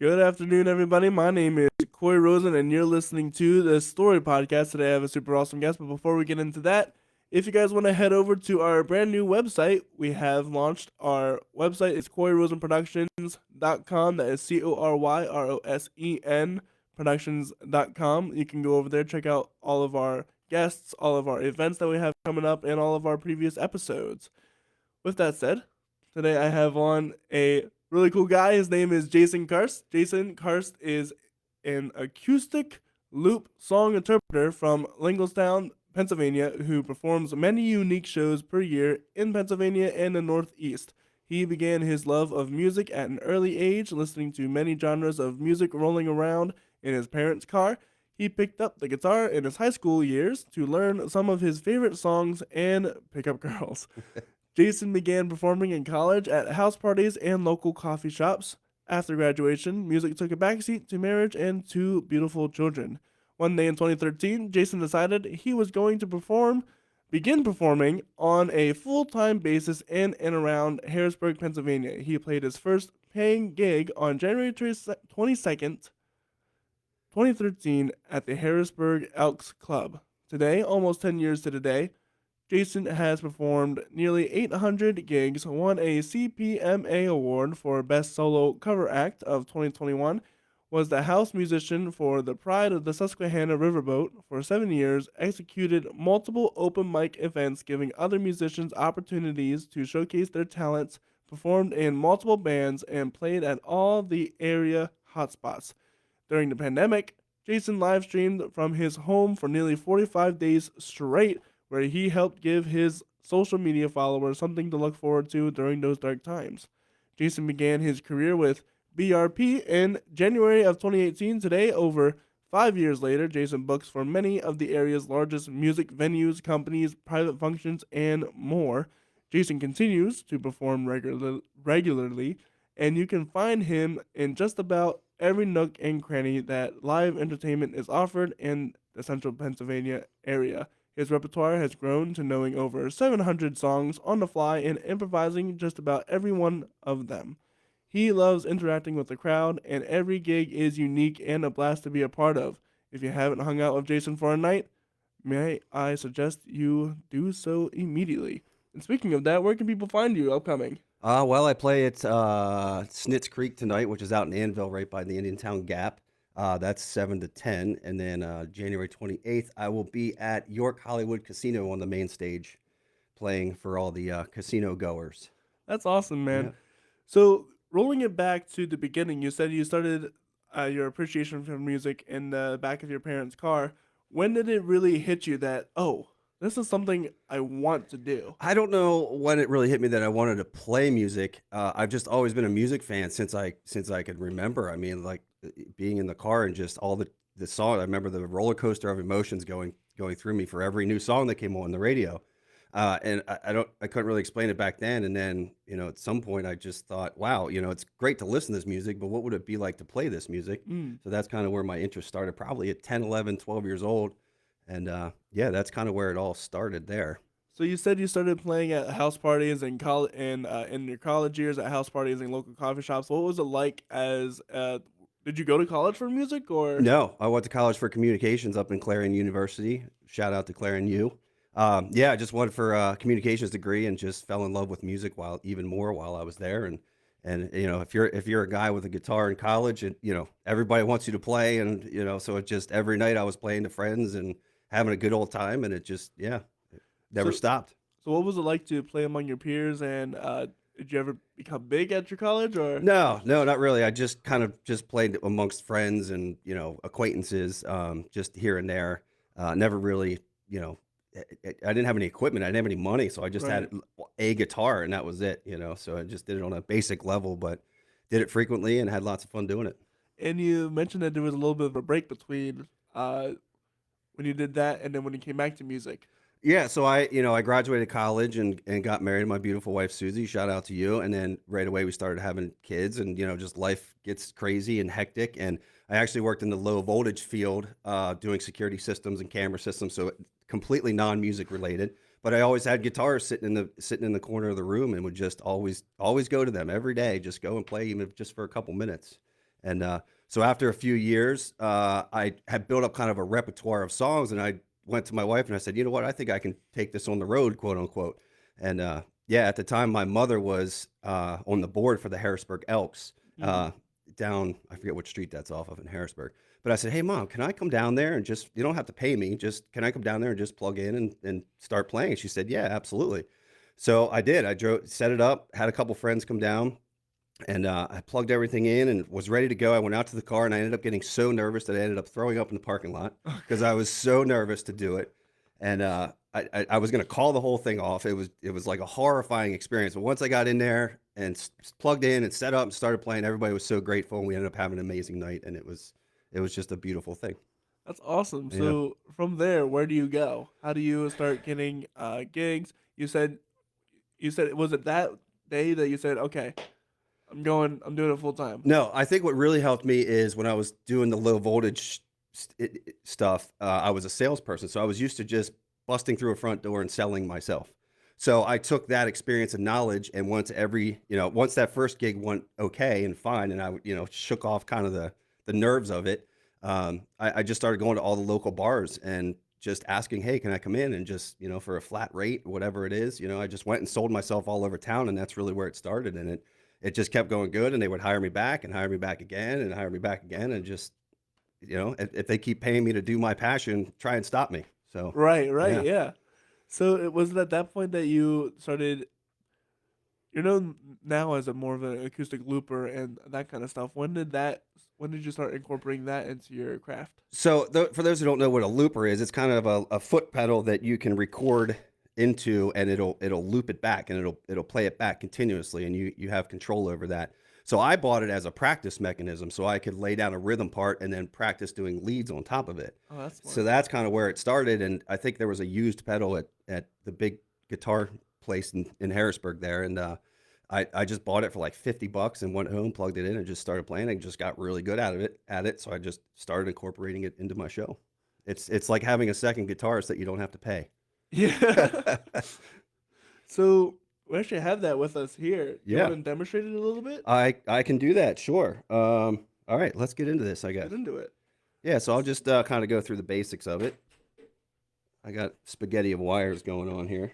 Good afternoon, everybody. My name is Corey Rosen, and you're listening to the Story Podcast. Today, I have a super awesome guest. But before we get into that, if you guys want to head over to our brand new website, we have launched our website. It's CoreyRosenProductions.com. That is CORYROSEN Productions.com. You can go over there, check out all of our guests, all of our events that we have coming up, and all of our previous episodes. With that said, today I have on a really cool guy. His name is Jason Carst. Jason Carst is an acoustic loop song interpreter from Linglestown, Pennsylvania, who performs many unique shows per year in Pennsylvania and the Northeast. He began his love of music at an early age, listening to many genres of music rolling around in his parents' car. He picked up the guitar in his high school years to learn some of his favorite songs and pick up girls. Jason began performing in college at house parties and local coffee shops. After graduation, music took a backseat to marriage and two beautiful children. One day in 2013, Jason decided he was going to begin performing on a full-time basis in and around Harrisburg, Pennsylvania. He played his first paying gig on January 22nd, 2013 at the Harrisburg Elks Club. Today, almost 10 years to the day, Jason has performed nearly 800 gigs, won a CPMA award for Best Solo Cover Act of 2021, was the house musician for the Pride of the Susquehanna Riverboat for 7 years, executed multiple open mic events giving other musicians opportunities to showcase their talents, performed in multiple bands, and played at all the area hotspots. During the pandemic, Jason live streamed from his home for nearly 45 days straight, where he helped give his social media followers something to look forward to during those dark times. Jason began his career with BRP in January of 2018. Today, over 5 years later, Jason books for many of the area's largest music venues, companies, private functions, and more. Jason continues to perform regularly, and you can find him in just about every nook and cranny that live entertainment is offered in the central Pennsylvania area. His repertoire has grown to knowing over 700 songs on the fly and improvising just about every one of them. He loves interacting with the crowd, and every gig is unique and a blast to be a part of. If you haven't hung out with Jason for a night, may I suggest you do so immediately. And speaking of that, where can people find you upcoming? Well, I play at Snitz Creek tonight, which is out in Annville, right by the Indiantown Gap. That's 7 to 10. And then January 28th, I will be at York Hollywood Casino on the main stage playing for all the casino goers. That's awesome, man. Yeah. So, rolling it back to the beginning, you said you started your appreciation for music in the back of your parents' car. When did it really hit you that, oh, this is something I want to do? I don't know when it really hit me that I wanted to play music. I've just always been a music fan since I could remember. I mean, like being in the car and just all the song. I remember the roller coaster of emotions going through me for every new song that came on the radio. And I couldn't really explain it back then. And then, at some point I just thought, wow, it's great to listen to this music, but what would it be like to play this music? Mm. So that's kind of where my interest started, probably at 10, 11, 12 years old. And yeah, that's kind of where it all started there. So you said you started playing at house parties and college, and in your college years at house parties and local coffee shops. What was it like as? Did you go to college for music or? No, I went to college for communications up in Clarion University. Shout out to Clarion U. Yeah, I just went for a communications degree and just fell in love with music even more while I was there. And if you're a guy with a guitar in college, and everybody wants you to play, and so it just every night I was playing to friends and having a good old time, and it just never So stopped. so what was it like to play among your peers? And did you ever become big at your college or? No, no, not really. I just kind of just played amongst friends and acquaintances, just here and there. Never really, I didn't have any equipment. I didn't have any money, so I just had Right. a guitar, and that was it. So I just did it on a basic level, but did it frequently and had lots of fun doing it. And you mentioned that there was a little bit of a break between when you did that and then when you came back to music. Yeah, so I graduated college and got married to my beautiful wife Susie. Shout out to you. And then right away we started having kids, and just life gets crazy and hectic. And I actually worked in the low voltage field, doing security systems and camera systems, so completely non-music related. But I always had guitars sitting in the corner of the room, and would just always go to them every day, just go and play, even if just for a couple minutes. And so after a few years, I had built up kind of a repertoire of songs, and I went to my wife and I said, you know what, I think I can take this on the road, quote unquote. And yeah, at the time, my mother was on the board for the Harrisburg Elks Mhm. down, I forget which street that's off of in Harrisburg. But I said, hey, mom, can I come down there and just, you don't have to pay me, just can I come down there and just plug in and start playing? She said, yeah, absolutely. So I did. I drove, set it up, had a couple friends come down, and I plugged everything in and was ready to go. I went out to the car and I ended up getting so nervous that I ended up throwing up in the parking lot because I was so nervous to do it. And I was going to call the whole thing off. It was like a horrifying experience. But once I got in there and plugged in and set up and started playing, everybody was so grateful, and we ended up having an amazing night. And it was just a beautiful thing. That's awesome. Yeah. So from there, where do you go? How do you start getting gigs? You said was it that day that you said, okay, I'm doing it full time. No, I think what really helped me is when I was doing the low voltage stuff, I was a salesperson. So I was used to just busting through a front door and selling myself. So I took that experience and knowledge, and once that first gig went okay and fine, and I, shook off kind of the nerves of it, I just started going to all the local bars and just asking, hey, can I come in? And just, for a flat rate, whatever it is, I just went and sold myself all over town, and that's really where it started. And it just kept going good, and they would hire me back and hire me back again and hire me back again. And just, if they keep paying me to do my passion, try and stop me. So, Right, right, yeah. yeah. So it was at that point that you started, you know, now as a more of an acoustic looper and that kind of stuff. When did you start incorporating that into your craft? So for those who don't know what a looper is, it's kind of a foot pedal that you can record into, and it'll loop it back, and it'll play it back continuously, and you have control over that. So I bought it as a practice mechanism, so I could lay down a rhythm part and then practice doing leads on top of it. Oh, that's So smart. that's kind of where it started, and I think there was a used pedal at the big guitar place in Harrisburg there, and I just bought it for like $50 and went home, plugged it in, and just started playing. And just got really good at it. So I just started incorporating it into my show. It's like having a second guitarist that you don't have to pay. Yeah. So we actually have that with us here. Do you Yeah, want to demonstrate it a little bit? I can do that. Sure. All right, let's get into this, I guess. Get into it. Yeah, so I'll just kind of go through the basics of it. I got spaghetti of wires going on here.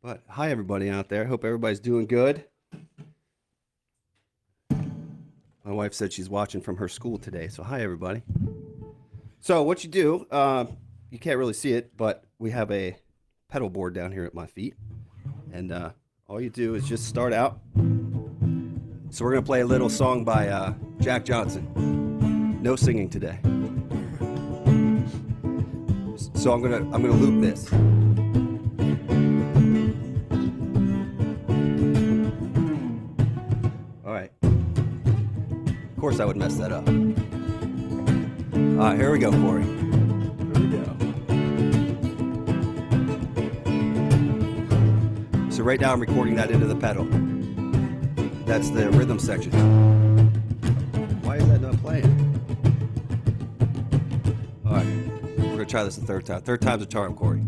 But hi, everybody out there. Hope everybody's doing good. My wife said she's watching from her school today. So hi, everybody. So what you do, you can't really see it, but we have a pedal board down here at my feet. And all you do is just start out. So we're going to play a little song by Jack Johnson. No singing today. So I'm gonna loop this. All right. Of course I would mess that up. All right, here we go, Corey. Here we go. So right now I'm recording that into the pedal. That's the rhythm section. Why is that not playing? All right, we're gonna try this a third time. Third time's a charm, Corey.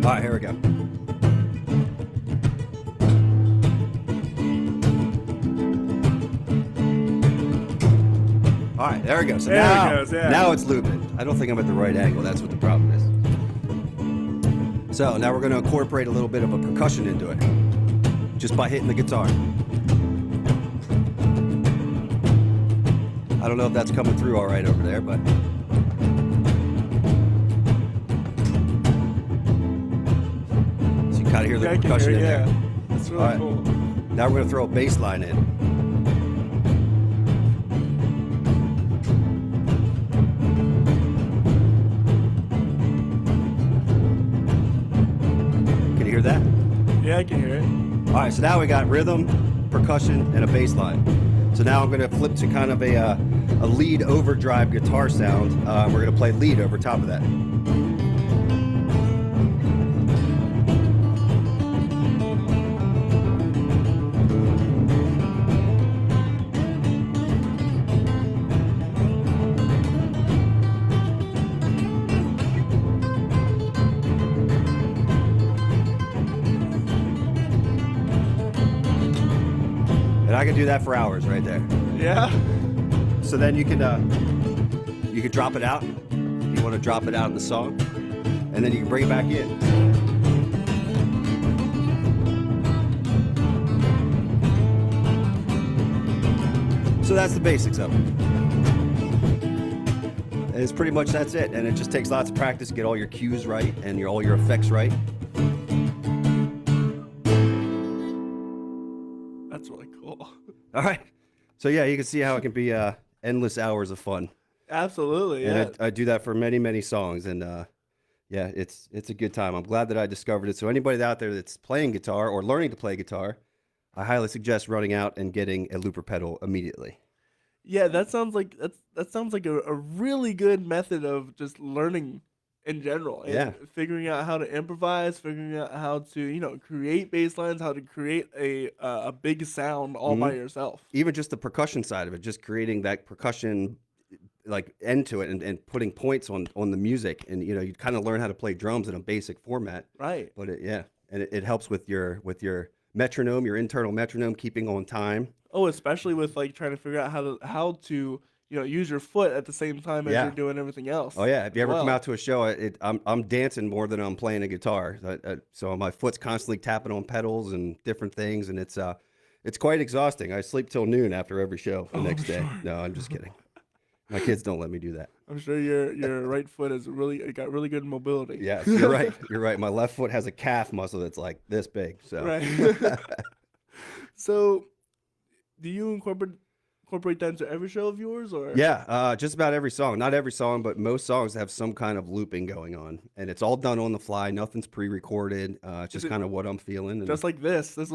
All right, here we go. All right, there we go. So There it now, goes, yeah. now it's looping. I don't think I'm at the right angle. That's what the problem is. So now we're going to incorporate a little bit of a percussion into it, just by hitting the guitar. I don't know if that's coming through all right over there, but so you kind of hear the Yeah, I can percussion hear it, in yeah. there. That's really All right. cool. Now we're going to throw a bass line in. Can you hear that? Yeah, I can hear it. All right, so now we got rhythm, percussion, and a bass line. So now I'm going to flip to kind of a lead overdrive guitar sound. We're going to play lead over top of that. And I can do that for hours right there. Yeah. So then you can drop it out. You want to drop it out in the song, and then you can bring it back in. So that's the basics of it. And it's pretty much that's it. And it just takes lots of practice to get all your cues right and all your effects right. That's really cool. All right. So yeah, you can see how it can be endless hours of fun. Absolutely. Yeah. And I do that for many, many songs. And yeah, it's a good time. I'm glad that I discovered it. So anybody out there that's playing guitar or learning to play guitar, I highly suggest running out and getting a looper pedal immediately. Yeah, that sounds like a really good method of just learning in general and Yeah. figuring out how to improvise, figuring out how to create bass lines, how to create a big sound all by yourself. Even just the percussion side of it, just creating that percussion like end to it and putting points on the music, and you kind of learn how to play drums in a basic format. Right. But it helps with your metronome, your internal metronome, keeping on time. Oh, especially with like trying to figure out how to use your foot at the same time as Yeah. you're doing everything else. Oh yeah, if you as ever come well. out to a show, I'm dancing more than I'm playing a guitar. So my foot's constantly tapping on pedals and different things, and it's quite exhausting. I sleep till noon after every show the next day. No, I'm just kidding. My kids don't let me do that. I'm sure your right foot is got really good mobility. Yes, you're right. You're right. My left foot has a calf muscle that's like this big. So Right. So, do you incorporate that into every show of yours, or? yeah, just about every song. Not every song, but most songs have some kind of looping going on, and it's all done on the fly. Nothing's pre-recorded. It's just it kind of what I'm feeling. And Just like this. That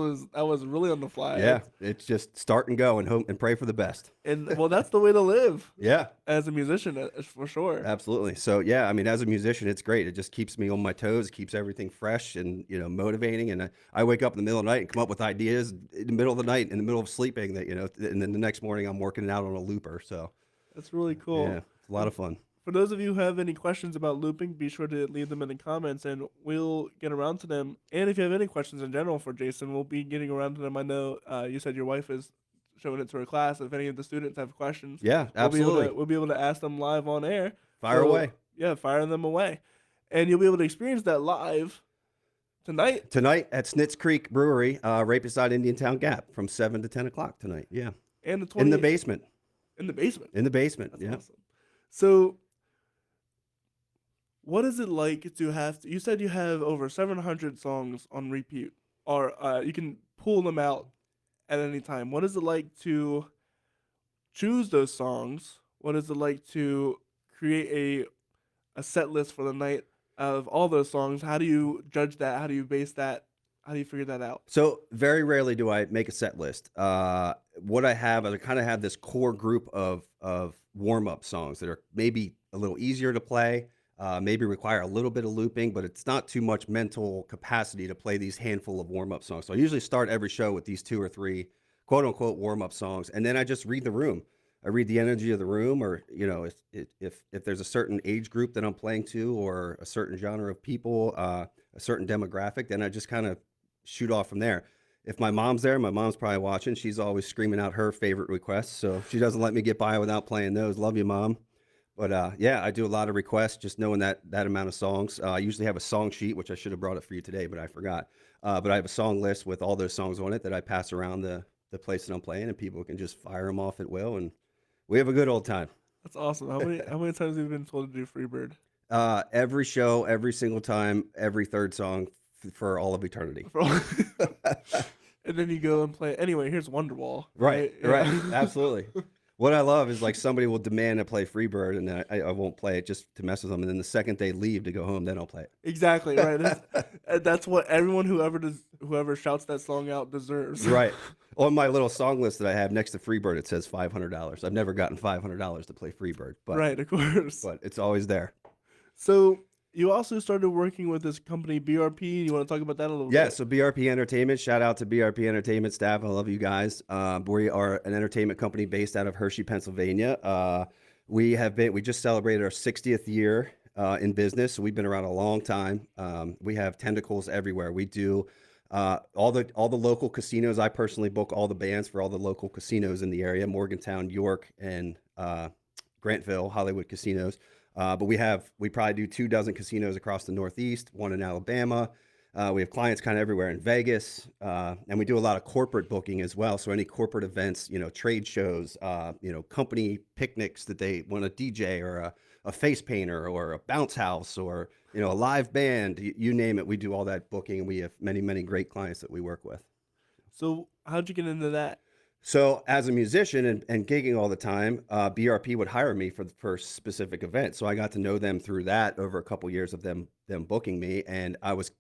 was really on the fly. yeah, it's just start and go and hope and pray for the best. And well, that's the way to live Yeah, as a musician, for sure. absolutely. So yeah, I mean, as a musician, it's great. It just keeps me on my toes, keeps everything fresh and motivating. And I wake up in the middle of the night and come up with ideas in the middle of the night, in the middle of sleeping. That and then the next morning I'm working it out on a looper. So That's really cool. yeah, it's a lot of fun. For those of you who have any questions about looping, be sure to leave them in the comments and we'll get around to them. And if you have any questions in general for Jason, we'll be getting around to them. I know you said your wife is showing it to her class. If any of the students have questions, Yeah, absolutely. we'll be able to ask them live on air. Fire away. Yeah, fire them away. And you'll be able to experience that live tonight. Tonight at Snitz Creek Brewery, right beside Indiantown Gap, from 7 to 10 o'clock tonight. Yeah, And the in the basement. In the basement. In the basement. That's yeah. awesome. So, what is it like to have you said you have over 700 songs on repeat, or you can pull them out at any time. What is it like to choose those songs? What is it like to create a set list for the night of all those songs? How do you judge that? How do you base that? How do you figure that out? So very rarely do I make a set list. What I have is I kind of have this core group of warm up songs that are maybe a little easier to play, maybe require a little bit of looping, but it's not too much mental capacity to play these handful of warm up songs. So I usually start every show with these 2 or 3 quote unquote warm up songs, and then I just read the room. I read the energy of the room, or if there's a certain age group that I'm playing to, or a certain genre of people, a certain demographic, then I just kind of shoot off from there. If my mom's there, my mom's probably watching. She's always screaming out her favorite requests, so she doesn't let me get by without playing those. Love you, Mom. But yeah, I do a lot of requests, just knowing that amount of songs. I usually have a song sheet, which I should have brought it for you today, but I forgot. But I have a song list with all those songs on it that I pass around the place that I'm playing, and people can just fire them off at will, and we have a good old time. That's awesome. How many times have you been told to do Freebird? Every show, every single time, every third song for all of eternity. And then you go and play. Anyway, here's Wonderwall. Right, Yeah. right, absolutely. What I love is like somebody will demand to play Freebird, and then I won't play it just to mess with them. And then the second they leave to go home, then I'll play it. Exactly right. That's what everyone whoever shouts that song out deserves. Right. On my little song list that I have next to Freebird, it says $500. I've never gotten $500 to play Freebird, but Right, of course. but it's always there. So you also started working with this company BRP. You want to talk about that a little Yeah, bit? so BRP Entertainment, shout out to BRP Entertainment staff. I love you guys. We are an entertainment company based out of Hershey, Pennsylvania. We just celebrated our 60th year in business. So we've been around a long time. We have tentacles everywhere. We do All the local casinos. I personally book all the bands for all the local casinos in the area: Morgantown, York, and Grantville, Hollywood casinos. But we probably do 24 casinos across the Northeast, one in Alabama. We have clients kind of everywhere in Vegas, and we do a lot of corporate booking as well. So any corporate events, trade shows, company picnics that they want a DJ or a face painter or a bounce house or a live band, you name it. We do all that booking, and we have many, many great clients that we work with. So how'd you get into that? So as a musician and gigging all the time, BRP would hire me for specific events. So I got to know them through that over a couple years of them booking me. And I was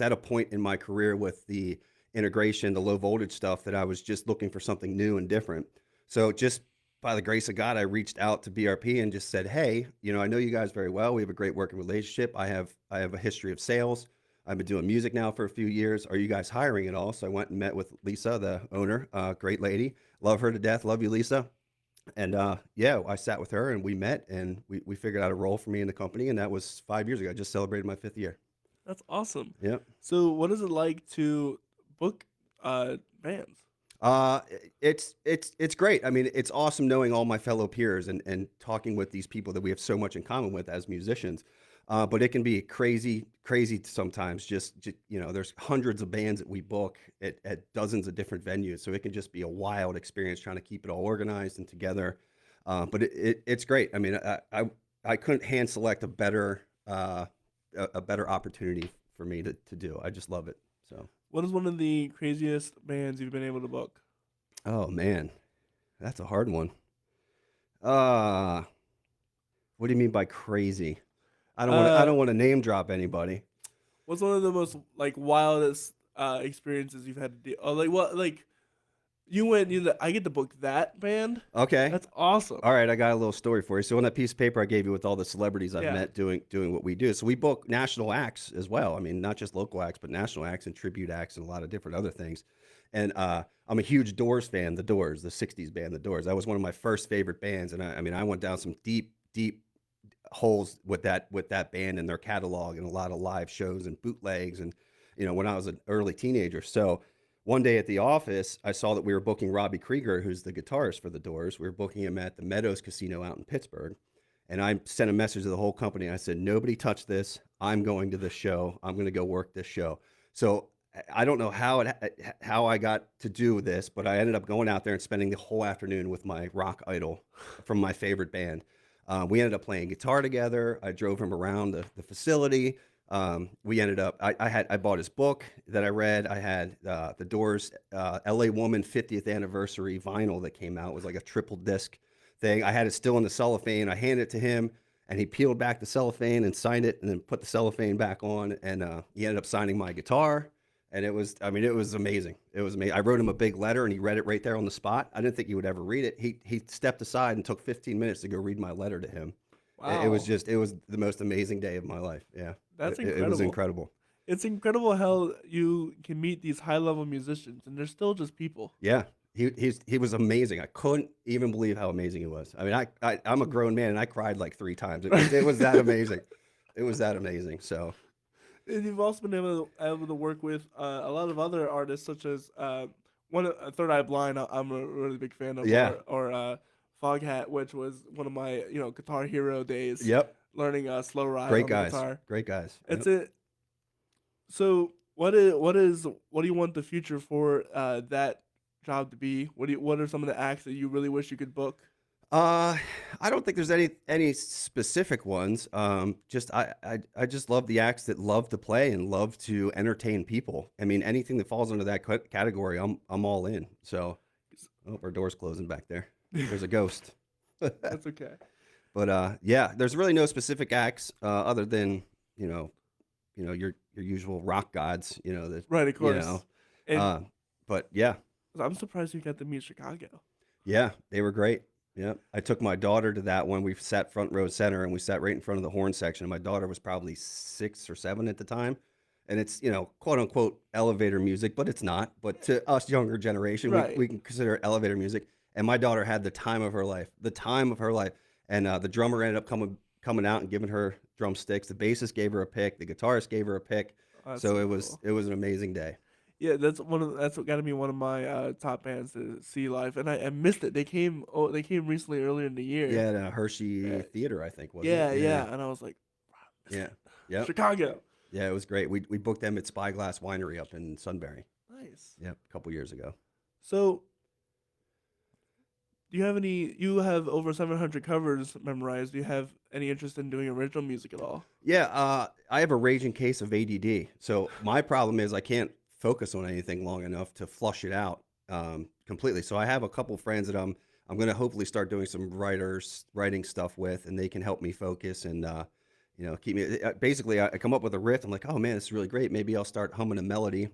at a point in my career with the integration, the low voltage stuff, that I was just looking for something new and different. So just by the grace of God, I reached out to BRP and just said, "Hey, I know you guys very well. We have a great working relationship. I have a history of sales. I've been doing music now for a few years. Are you guys hiring at all?" So I went and met with Lisa, the owner, great lady. Love her to death. Love you, Lisa. And yeah, I sat with her and we met and we figured out a role for me in the company. And that was 5 years ago. I just celebrated my 5th year. That's awesome. Yeah. So what is it like to book bands? Uh, it's great. I mean, it's awesome knowing all my fellow peers and talking with these people that we have so much in common with as musicians. But it can be crazy sometimes. There's hundreds of bands that we book at dozens of different venues, so it can just be a wild experience trying to keep it all organized and together. But it's great. I mean, I couldn't hand select a better opportunity for me to do. I just love it. So. What is one of the craziest bands you've been able to book? Oh man, that's a hard one. Uh, what do you mean by crazy? I Uh, don't want to name drop anybody. what's one of the most like wildest experiences you've had to deal? Oh, like what? Like you went, I get to book that band. Okay. That's awesome. All right, I got a little story for you. So on that piece of paper I gave you with all the celebrities I've Yeah. met doing what we do. So we book national acts as well. I mean, not just local acts, but national acts and tribute acts and a lot of different other things. And I'm a huge Doors fan. The Doors, the '60s band, the Doors. That was one of my first favorite bands. And I mean, I went down some deep holes with that band and their catalog and a lot of live shows and bootlegs and when I was an early teenager. So one day at the office, I saw that we were booking Robbie Krieger, who's the guitarist for the Doors. We were booking him at the Meadows Casino out in Pittsburgh. And I sent a message to the whole company. I said, "Nobody touch this. I'm going to this show. I'm going to go work this show." So I don't know how I got to do this, but I ended up going out there and spending the whole afternoon with my rock idol from my favorite band. We ended up playing guitar together. I drove him around the facility. We ended up, I bought his book that I read. I had the Doors LA Woman 50th anniversary vinyl that came out. It was like a triple disc thing. I had it still in the cellophane. I handed it to him and he peeled back the cellophane and signed it and then put the cellophane back on. And he ended up signing my guitar. And it was amazing. It was amazing. I wrote him a big letter and he read it right there on the spot. I didn't think he would ever read it. He stepped aside and took 15 minutes to go read my letter to him. Wow. It was the most amazing day of my life. Yeah. That's It was incredible. incredible. It's incredible how you can meet these high level musicians and they're still just people. Yeah. He was amazing. I couldn't even believe how amazing he was. I mean, I'm a grown man and I cried like 3 times. It was that amazing. It was that amazing. So And you've also been able to work with a lot of other artists, such as Third Eye Blind. I'm a really big fan of, yeah. or Foghat, which was one of my Guitar Hero days, Yep. learning Slow Ride Great on the guys. guitar. Great guys. It's Yep. it. So what do you want the future for that job to be? What are some of the acts that you really wish you could book? Uh, I don't think there's any specific ones. Just I just love the acts that love to play and love to entertain people. I mean, anything that falls under that category, I'm all in. So, oh, our door's closing back there. There's a ghost. That's okay. But yeah, there's really no specific acts other than your usual rock gods. That Right, of you course. know. And Uh, but yeah, I'm surprised you got to meet Chicago. yeah, they were great. Yeah, I took my daughter to that one. We sat front row center, and we sat right in front of the horn section. My daughter was probably 6 or 7 at the time, and it's quote unquote elevator music, but it's not. But to us younger generation, Right. we can consider it elevator music. And my daughter had the time of her life, the time of her life. And the drummer ended up coming out and giving her drumsticks. The bassist gave her a pick. The guitarist gave her a pick. Oh, that's So so cool. it was an amazing day. Yeah, that's got to be one of my top bands to see live, and I missed it. They came recently earlier in the year. Yeah, the Hershey Uh, Theater, I think, wasn't it? yeah, Yeah, yeah, and I was like, wow, I missed yeah, it. yep, Chicago, yeah. It was great. We booked them at Spyglass Winery up in Sunbury. nice. Yep, a couple years ago. So, do you have any? You have over 700 covers memorized. Do you have any interest in doing original music at all? Yeah, I have a raging case of ADD. So my problem is I can't focus on anything long enough to flush it out completely. So I have a couple friends that I'm going to hopefully start doing some writing stuff with, and they can help me focus and keep me. Basically, I come up with a riff. I'm like, oh man, this is really great. Maybe I'll start humming a melody,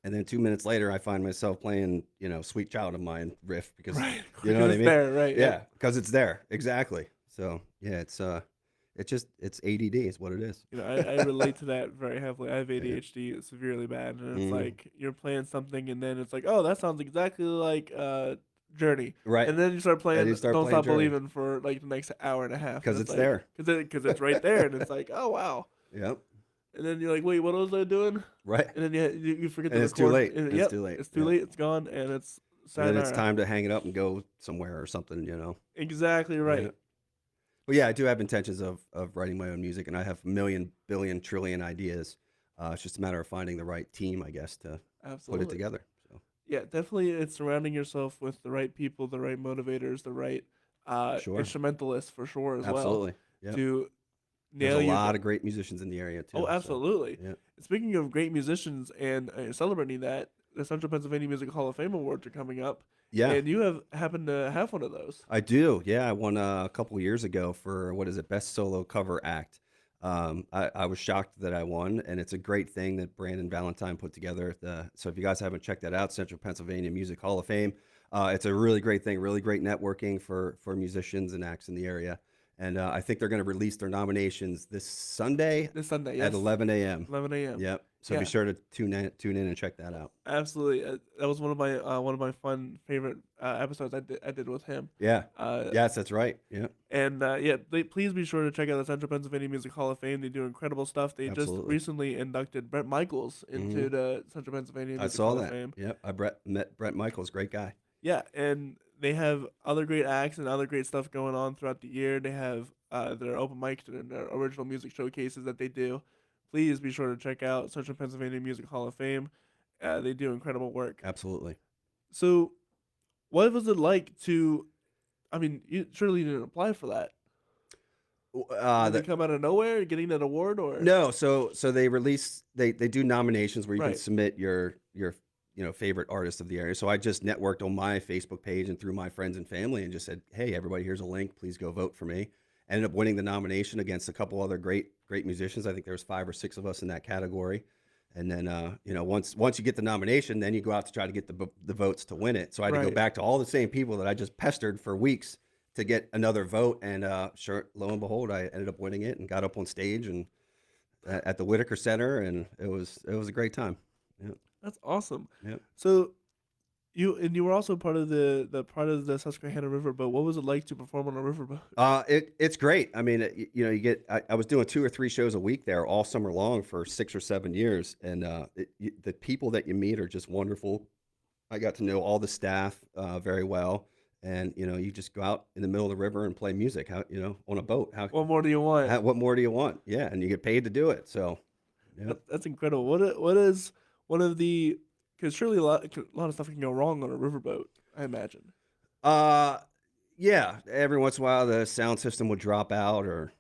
and then 2 minutes later, I find myself playing "Sweet Child of Mine" riff because Right, you know because what I it's mean. there, right? Yep. Yeah, because it's there exactly. So yeah, it's ADD is what it is. I relate to that very heavily. I have Yeah. ADHD severely bad, and it's Mm. like you're playing something, and then it's like, oh, that sounds exactly like Journey, Right. and then you start And you playing start Don't playing Stop Journey Believing for like the next hour and a half, and because it's it's like there. because it's right there, and it's like, oh wow, Yep. and then you're like, wait, what was I doing? Right. And then you forget to And it's too record, late. and It's yep, too late. it's too Yep. late, it's gone, and it's And then it's sayonara. time to hang it up and go somewhere or something. Exactly Yeah. right. But yeah, I do have intentions of writing my own music, and I have million, billion, trillion ideas. It's just a matter of finding the right team, I guess, to put it Absolutely. together. So Yeah, definitely. It's surrounding yourself with the right people, the right motivators, the right sure, instrumentalists for sure as well absolutely. Yep. to There's a nail your. lot of great musicians in the area Oh, too. So absolutely. yeah, Speaking of great musicians and celebrating that, the Central Pennsylvania Music Hall of Fame Awards are coming up, yeah. and you have happened to have one of those. I do. Yeah, I won a couple years ago for what is it, best solo cover act. I was shocked that I won, and it's a great thing that Brandon Valentine put together. So if you guys haven't checked that out, Central Pennsylvania Music Hall of Fame, it's a really great thing, really great networking for musicians and acts in the area. And I think they're going to release their nominations this Sunday This Sunday, at yes, 11 a.m. 11 a.m. Yep. So be Yeah, sure to tune in and check that out. absolutely. That was one of my fun favorite episodes I did with him. Yeah. Uh, Yes, that's right. Yeah. And yeah, please be sure to check out the Central Pennsylvania Music Hall of Fame. They do incredible stuff. They just Absolutely. recently inducted Brett Michaels Hmm. into the Central Pennsylvania I Music saw Hall of that. Fame. Yep. Met Brett Michaels, great guy. Yeah, and they have other great acts and other great stuff going on throughout the year. They have their open mics and their original music showcases that they do. Please be sure to check out Central Pennsylvania Music Hall of Fame. They do incredible work. Absolutely. So, what was it like to? I mean, you surely didn't apply for that. Did it The come out of nowhere, getting that award, or No, so they do nominations where you can right? submit your favorite artist of the area. So I just networked on my Facebook page and through my friends and family and just said, "Hey, everybody, here's a link. Please go vote for me." Ended up winning the nomination against a couple other great musicians. I think there was 5 or 6 of us in that category. And then once you get the nomination, then you go out to try to get the votes to win it. So I had to go Right. back to all the same people that I just pestered for weeks to get another vote. And sure, lo and behold, I ended up winning it and got up on stage and at the Whitaker Center, and it was a great time. Yep, That's awesome. yep. So you were also part of the part of the Susquehanna Riverboat. What was it like to perform on a riverboat? It's great. I mean, you get. I was doing 2 or 3 shows a week there all summer long for 6 or 7 years, and the people that you meet are just wonderful. I got to know all the staff very well, and you just go out in the middle of the river and play music. How on a boat? What more do you want? What more do you want? Yeah, and you get paid to do it. So, yeah. That's incredible. What is one of the because surely a lot of stuff can go wrong on a riverboat. I imagine. Uh, yeah. Every once in a while, the sound system would drop out, or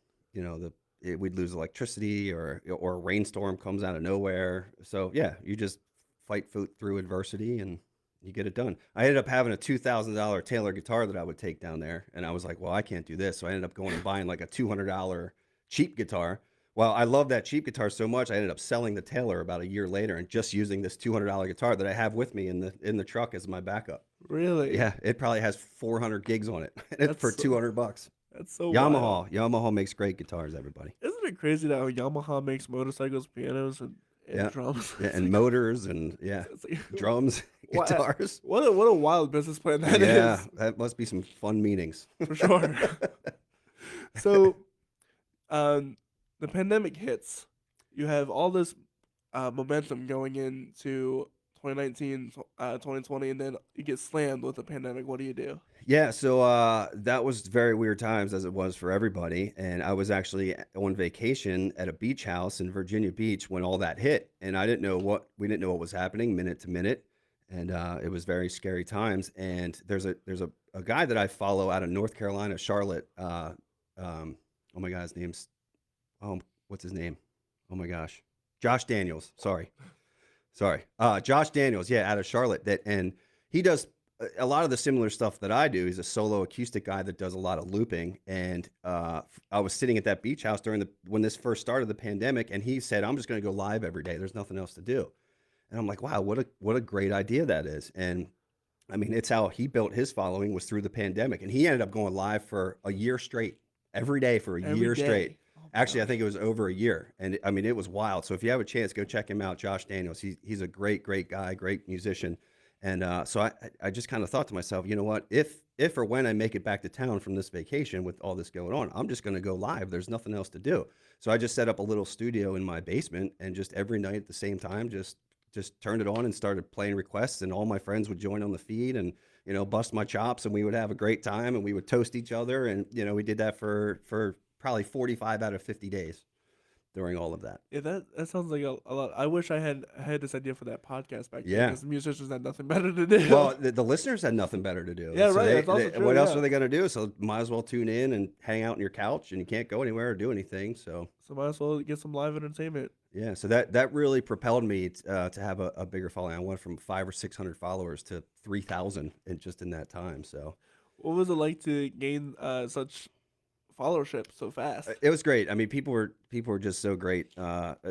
we'd lose electricity, or a rainstorm comes out of nowhere. So yeah, you just fight through adversity and you get it done. I ended up having a $2,000 Taylor guitar that I would take down there, and I was like, well, I can't do this. So I ended up going and buying like a $200 cheap guitar. Well, I love that cheap guitar so much, I ended up selling the Taylor about a year later and just using this $200 guitar that I have with me in the truck as my backup. Really? Yeah, it probably has 400 gigs on it. It's That's for so, $200. that's so wild. Yamaha makes great guitars, everybody. Isn't it crazy that Yamaha makes motorcycles, pianos, and Yeah, drums? yeah, It's and like, motors and it's like drums, what guitars. what a wild business plan that Yeah, is that must be some fun meetings. for sure. So, the pandemic hits. You have all this momentum going into 2019, 2020, and then you get slammed with the pandemic. What do you do? Yeah, so that was very weird times as it was for everybody. And I was actually on vacation at a beach house in Virginia Beach when all that hit, and we didn't know what was happening minute to minute, and it was very scary times. And there's a guy that I follow out of North Carolina, Charlotte. Oh my God, his name's what's his name? Oh my gosh, Josh Daniels. Sorry, Josh Daniels. Yeah, out of Charlotte. And he does a lot of the similar stuff that I do. He's a solo acoustic guy that does a lot of looping. And I was sitting at that beach house when this first started the pandemic, and he said, "I'm just going to go live every day. There's nothing else to do." And I'm like, "Wow, what a great idea that is." And I mean, it's how he built his following was through the pandemic, and he ended up going live for a year straight, every day for a Every year straight. day. Oh my Actually, I gosh. think it was over a year, and I mean, it was wild. So if you have a chance, go check him out, Josh Daniels. He's a great guy, great musician. And so I just kind of thought to myself, you know what? If or when I make it back to town from this vacation with all this going on, I'm just going to go live. There's nothing else to do. So I just set up a little studio in my basement, and just every night at the same time, just turned it on and started playing requests, and all my friends would join on the feed and bust my chops, and we would have a great time, and we would toast each other, and we did that for probably 45 out of 50 days during all of that. Yeah, that sounds like a lot. I wish I had this idea for that podcast back then, Yeah. because musicians had nothing better to do. Well, the listeners had nothing better to do. Yeah, So right. That's also true. what else Yeah. are they going to do? So might as well tune in and hang out on your couch, and you can't go anywhere or do anything. So So might as well get some live entertainment. yeah, so that really propelled me to have a bigger following. I went from 500 or 600 followers to 3,000 in that time. So What was it like to gain such followership so fast? it was great. I mean, people were just so great.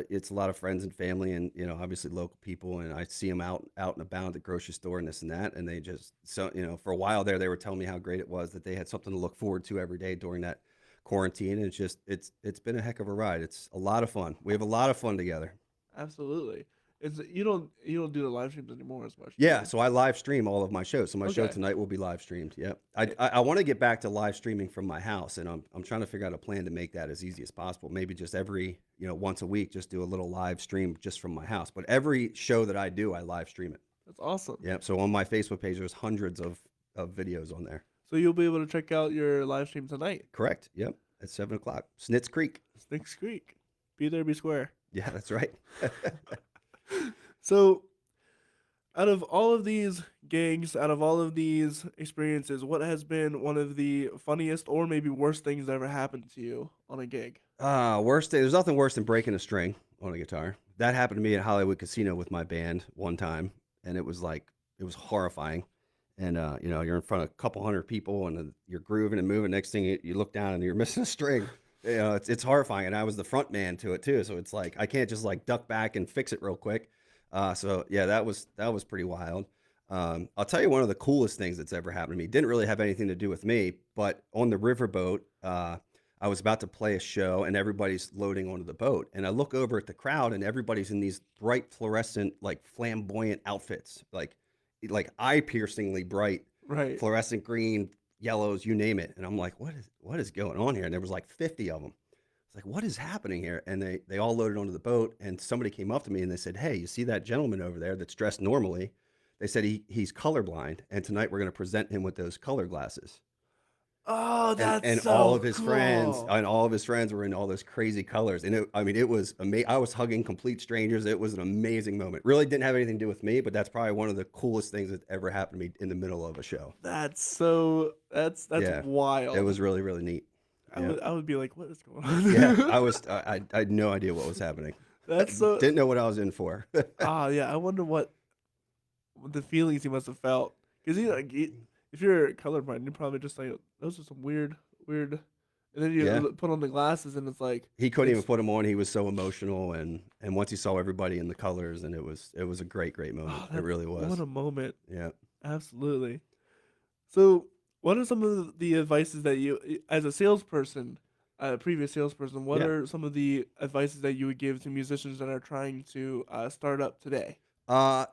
It's a lot of friends and family, and obviously local people. And I see them out and about at the grocery store and this and that. And they just for a while there, they were telling me how great it was that they had something to look forward to every day during that quarantine. And it's been a heck of a ride. It's a lot of fun. We have a lot of fun together. Absolutely. It's you don't do the live streams anymore as much, do Yeah, you? so I live stream all of my shows. So my show Okay. tonight will be live streamed. Yep. I Yeah. I want to get back to live streaming from my house, and I'm trying to figure out a plan to make that as easy as possible. Maybe just every once a week, just do a little live stream just from my house. But every show that I do, I live stream it. That's awesome. Yep. So on my Facebook page, there's hundreds of videos on there. So you'll be able to check out your live stream tonight. Correct. Yep. At 7 o'clock, Snitz Creek. Sticks Creek. Be there, be square. Yeah, that's right. So, out of all of these gigs, out of all of these experiences, what has been one of the funniest or maybe worst things that ever happened to you on a gig? Worst day. There's nothing worse than breaking a string on a guitar. That happened to me at Hollywood Casino with my band one time, and it was horrifying. And you're in front of a couple hundred people, and you're grooving and moving. Next thing you look down and you're missing a string. It's horrifying. And I was the front man to it too, so it's like I can't just duck back and fix it real quick. So yeah, that was pretty wild. I'll tell you one of the coolest things that's ever happened to me. Didn't really have anything to do with me, but on the riverboat, I was about to play a show, and everybody's loading onto the boat. And I look over at the crowd, and everybody's in these bright fluorescent, flamboyant outfits, like eye-piercingly bright, Right. fluorescent green, yellows, you name it. And I'm like, what is going on here? And there was 50 of them. It's like, what is happening here? And they all loaded onto the boat, and somebody came up to me and they said, "Hey, you see that gentleman over there that's dressed normally?" They said he's colorblind, and tonight we're going to present him with those color glasses. Oh, And that's all so of his friends cool. and all of his friends were in all those crazy colors. And it was amazing. I was hugging complete strangers. It was an amazing moment. Really didn't have anything to do with me, but that's probably one of the coolest things that ever happened to me in the middle of a show. That's Yeah, it wild. was really, really neat. I Yeah. would I would be like, what is going Yeah, on? I had no idea what was happening. That's so. Didn't know what I was in for. Yeah. I wonder what the feelings he must have felt, because if you're colorblind, you're probably just like, those are some weird. And then you Yeah, put on the glasses, and it's like he couldn't even it's put them on. He was so emotional, and once he saw everybody in the colors, and it was a great moment. oh, It that's really what was. a moment. Yeah. Absolutely. So, what are some of the advices that as a salesperson, a previous salesperson, what Yeah. are some of the advices that you would give to musicians that are trying to start up today? Uh,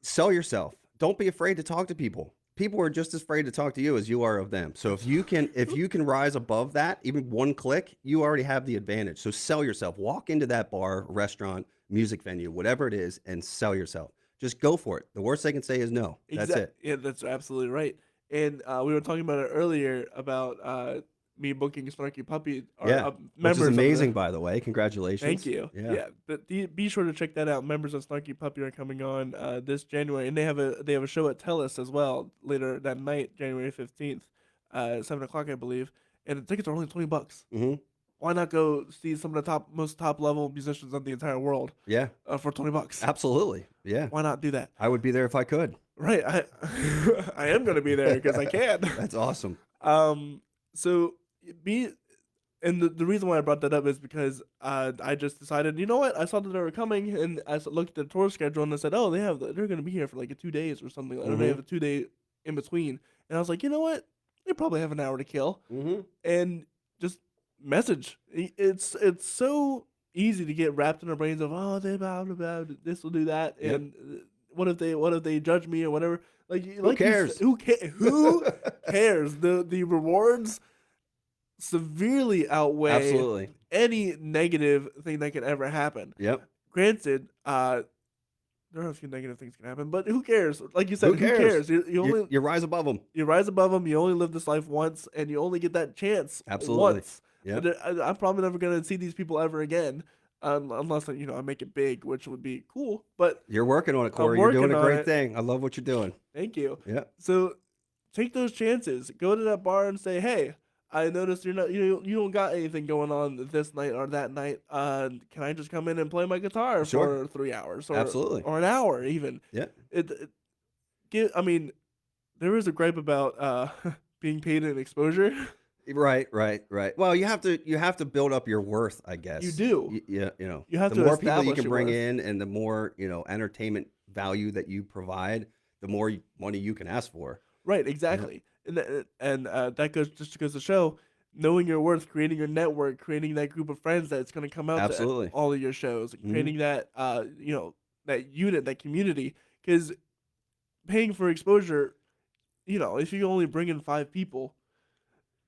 Sell yourself. Don't be afraid to talk to people. People are just as afraid to talk to you as you are of them. So if you can rise above that, even one click, you already have the advantage. So sell yourself. Walk into that bar, restaurant, music venue, whatever it is, and sell yourself. just go for it. The worst they can say is no. That's it. Yeah, that's absolutely right. And we were talking about it earlier about me booking Snarky Puppy or Yeah, which is members of the. amazing, by the way. Thank Congratulations. you. Yeah. Yeah, but be sure to check that out. Members of Snarky Puppy are coming on this January, and they have a show at Tellus as well later that night, January 15th, 7 o'clock, I believe. And the tickets are only $20. Hmm. Why not go see some of the most top level musicians of the entire world Yeah, for $20? absolutely. Yeah, Why not do that? I would be there if I could. Right, I I am gonna be there because I can. That's awesome. Um, so be and the reason why I brought that up is because I just decided, you know what? I saw that they were coming, and looked at the tour schedule, and I said, oh, they're gonna be here for like 2 days or something. Or they Hmm. have a 2 day in between, and I was like, you know what? They probably have an hour to kill, Hmm. and just message. It's so easy to get wrapped in our brains of, oh, they blah blah blah, this will do that, Yep. and what if they judge me or whatever. Who cares? Who cares? The rewards severely outweigh Absolutely. any negative thing that can ever happen. Yep. Granted, there are a few negative things can happen, but who cares? Like you Who said, who cares? cares? You rise above them. You rise above them. You only live this life once, and you only get that chance Absolutely. once. Yep. I'm probably never gonna see these people ever again, unless I make it big, which would be cool. But You're working on it, I'm Corey. You're doing working a on great it. thing. I love what you're doing. Thank you. Yeah. So take those chances. Go to that bar and say, "Hey, I noticed you don't got anything going on this night or that night. Can I just come in and play my guitar Sure. for 3 hours Absolutely. or an hour even?" Yeah. I mean, there is a gripe about being paid in exposure. Right, right, right. Well, you have to build up your worth, I You guess. do. Yeah, You have the to more people you establish can your bring worth. in, and the more entertainment value that you provide, the more money you can ask for. Right, Yeah, exactly. And that goes to show knowing your worth, creating your network, creating that group of friends that's going to come out to absolutely. all of your shows, Hmm. creating that that unit, that community. Because paying for exposure, if you only bring in 5 people,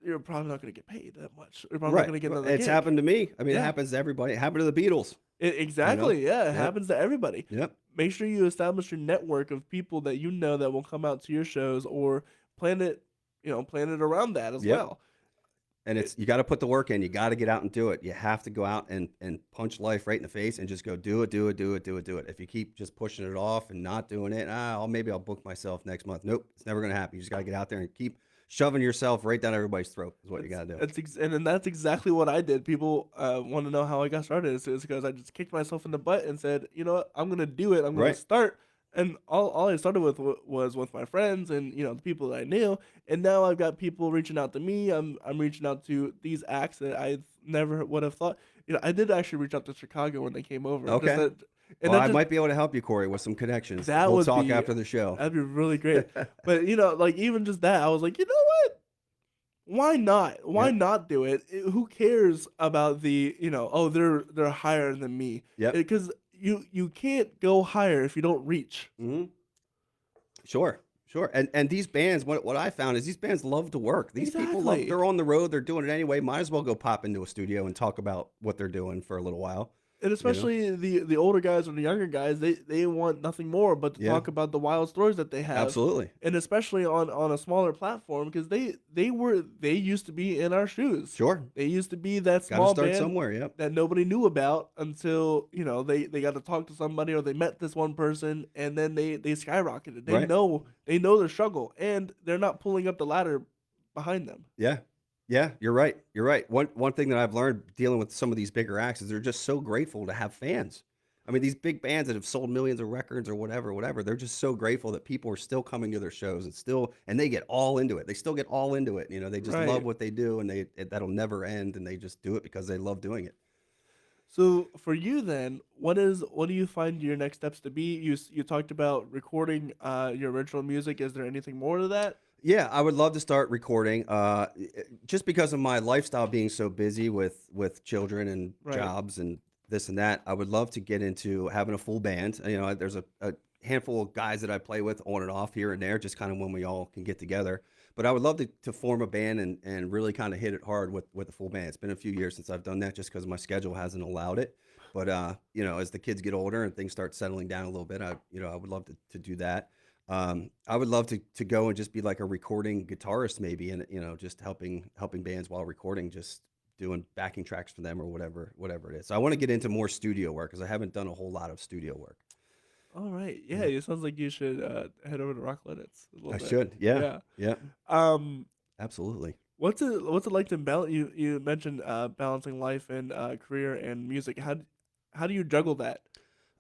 you're probably not going to get paid that much. You're probably not Right. going to get Well, another it's gig. happened to me. I mean, it Yeah, happens to everybody. It happened to the Beatles. You know. exactly. Yeah, it Yep. happens to everybody. Yep. Make sure you establish your network of people that you know that will come out to your shows, or plan it, plan it around that as Yep. well. And It, you got to put the work in. You got to get out and do it. You have to go out and punch life right in the face and just go do it, do it, do it, do it, do it. If you keep just pushing it off and not doing it, maybe I'll book myself next month. Nope, it's never going to happen. You just got to get out there and keep shoving yourself right down everybody's throat is what you got to do. and then that's exactly what I did. People want to know how I got started. It's because I just kicked myself in the butt and said, you know what, I'm gonna do it. I'm gonna Right. start. And all I started with was with my friends and the people that I knew. And now I've got people reaching out to me. I'm reaching out to these acts that I never would have thought. I did actually reach out to Chicago when they came over. Okay. And Well, that I just might be able to help you, Corey, with some connections. that We'll would talk be after the show. that'd be really great. But like even just that, I was like, you know what? Why not? Why Yep. not do it? Who cares about oh, they're higher than me? Yep. Because you can't go higher if you don't reach. Hmm. Sure. Sure. And these bands, what I found is these bands love to work. These people love. Exactly. They're on the road. They're doing it anyway. Might as well go pop into a studio and talk about what they're doing for a little while. And You know. especially the older guys or the younger guys, they want nothing more but to Yeah. talk about the wild stories that they have. Absolutely. And especially on a smaller platform, because they used to be in our shoes. Sure. They used to be that Got to small start band somewhere. Yep. that nobody knew about until they got to talk to somebody, or they met this one person, and then they skyrocketed. They Right. know their struggle, and they're not pulling up the ladder behind them. Yeah. Yeah, you're right. You're right. One thing that I've learned dealing with some of these bigger acts is they're just so grateful to have fans. I mean, these big bands that have sold millions of records or whatever, they're just so grateful that people are still coming to their shows and they get all into it. They still get all into it. They just love Right. what they do, and that'll never end, and they just do it because they love doing it. So for you then, what do you find your next steps to be? You talked about recording your original music. Is there anything more to that? Yeah, I would love to start recording. Just because of my lifestyle being so busy with children and Right. jobs and this and that, I would love to get into having a full band. There's a handful of guys that I play with on and off here and there, just kind of when we all can get together. But I would love to form a band and really kind of hit it hard with a full band. It's been a few years since I've done that, just because my schedule hasn't allowed it. But you know, as the kids get older and things start settling down a little bit, I would love to do that. I would love to go and just be like a recording guitarist maybe, and just helping bands while recording, just doing backing tracks for them or whatever it is. So I want to get into more studio work because I haven't done a whole lot of studio work. All right. Yeah, Yeah, it sounds like you should head over to Rockledits a little I bit. should. Yeah, Yeah. yeah, Um, absolutely. what's it like to balance? You mentioned balancing life and career and music. How do you juggle that?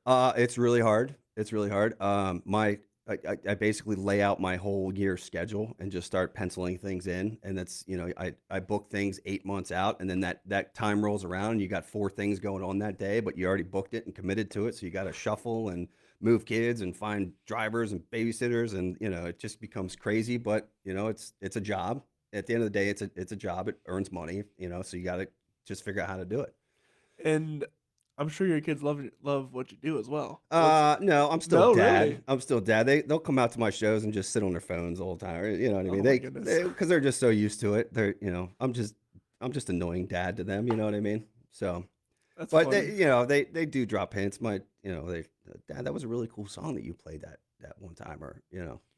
It's really hard. It's really hard. I basically lay out my whole year schedule and just start penciling things in. And that's, I book things 8 months out, and then that time rolls around and you got 4 things going on that day, but you already booked it and committed to it. So you got to shuffle and move kids and find drivers and babysitters. And, it just becomes crazy, but it's a job. At the end of the day, it's a job. It earns money, so you got to just figure out how to do it. And I'm sure your kids love what you do as well. What's No, I'm still No, dad. really? I'm still dad. They'll come out to my shows and just sit on their phones the whole time. You know what I mean? Oh my goodness. Because they're just so used to it. I'm just annoying dad to them. You know what I mean? So, That's but funny. they do drop hints. Dad, that was a really cool song that you played that one time,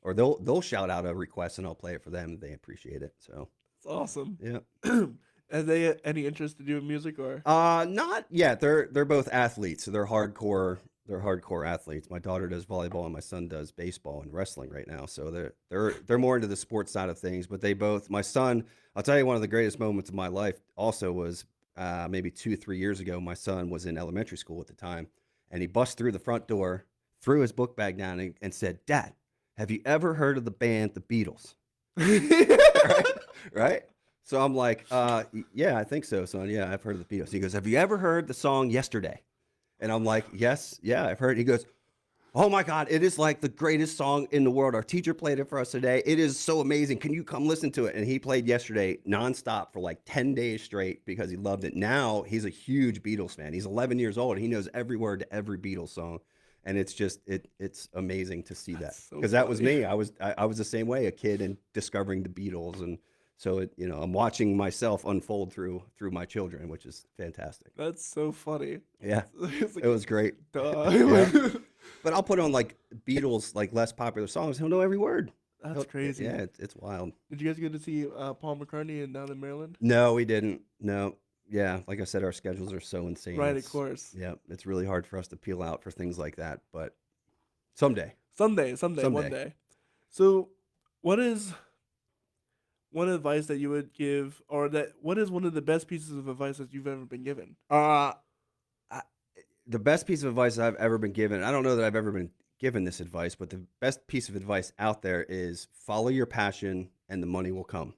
or they'll shout out a request and I'll play it for them. They appreciate it. So, It's awesome. yeah. Have they any interest to do music or? Not yet. They're both athletes, so they're hardcore. They're hardcore athletes. My daughter does volleyball, and my son does baseball and wrestling right now. So they're more into the sports side of things. But they both. My son, I'll tell you, one of the greatest moments of my life also was maybe 2 3 years ago. My son was in elementary school at the time, and he bust through the front door, threw his book bag down, and said, "Dad, have you ever heard of the band the Beatles?" Right? Right? So I'm like, yeah, I think so, son. Yeah, I've heard of the Beatles. He goes, have you ever heard the song Yesterday? And I'm like, yes, yeah, I've heard it. He goes, oh my God, it is like the greatest song in the world. Our teacher played it for us today. It is so amazing. Can you come listen to it? And he played Yesterday nonstop for like 10 days straight because he loved it. Now he's a huge Beatles fan. He's 11 years old. He knows every word to every Beatles song. And it's amazing to see that, That's so because that was funny. me. I was the same way, a kid, and discovering the Beatles. And so I'm watching myself unfold through my children, which is fantastic. That's so funny. Yeah, It's it like, was great. Yeah, duh. but I'll put on like Beatles, like less popular songs. He'll know every word. That's Yeah, crazy. it's wild. Did you guys get to see Paul McCartney down in Maryland? No, we didn't. No, yeah, like I said, our schedules are so insane. Right, of course. Yeah, it's really hard for us to peel out for things like that. But someday, Someday, one someday. day. So, what is one advice that you would give, or what is one of the best pieces of advice that you've ever been given? Uh, I, the best piece of advice I've ever been given. I don't know that I've ever been given this advice, but the best piece of advice out there is follow your passion and the money will come.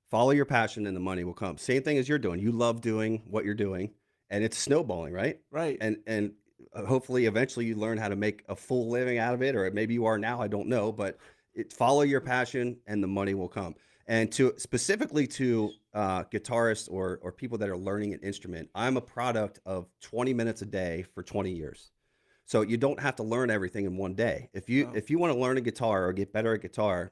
Follow your passion and the money will come. Same thing as you're doing. You love doing what you're doing, and it's snowballing, right? Right. And hopefully eventually you learn how to make a full living out of it, or maybe you are now, I don't know, but follow your passion and the money will come. And to specifically to guitarists or people that are learning an instrument, I'm a product of 20 minutes a day for 20 years. So you don't have to learn everything in one day. Wow. If you want to learn a guitar or get better at guitar,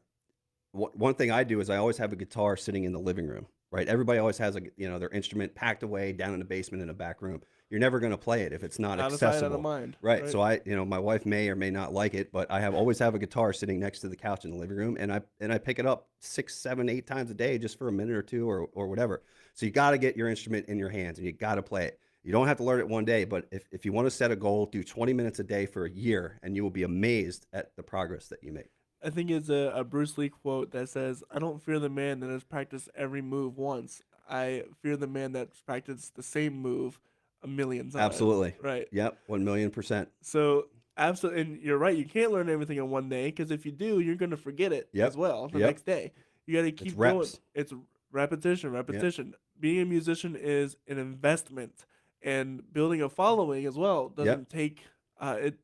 one thing I do is I always have a guitar sitting in the living room, right? Everybody always has their instrument packed away down in the basement in a back room. You're never going to play it if it's not Out of sight, out of accessible, mind. right? Right. So my wife may or may not like it, but I always have a guitar sitting next to the couch in the living room, and I pick it up 6, 7, 8 times a day just for a minute or two or whatever. So you got to get your instrument in your hands and you got to play it. You don't have to learn it one day, but if you want to set a goal, do 20 minutes a day for a year, and you will be amazed at the progress that you make. I think it's a Bruce Lee quote that says, "I don't fear the man that has practiced every move once. I fear the man that's practiced the same move a million times." Absolutely. Right. Yep. 1,000,000%. So absolutely, and you're right. You can't learn everything in one day because if you do, you're gonna forget it as Yep. well the Yep. next day. You got to It's keep going. reps. It's repetition, Yep. repetition. Being a musician is an investment, and building a following as well Yep. doesn't take it.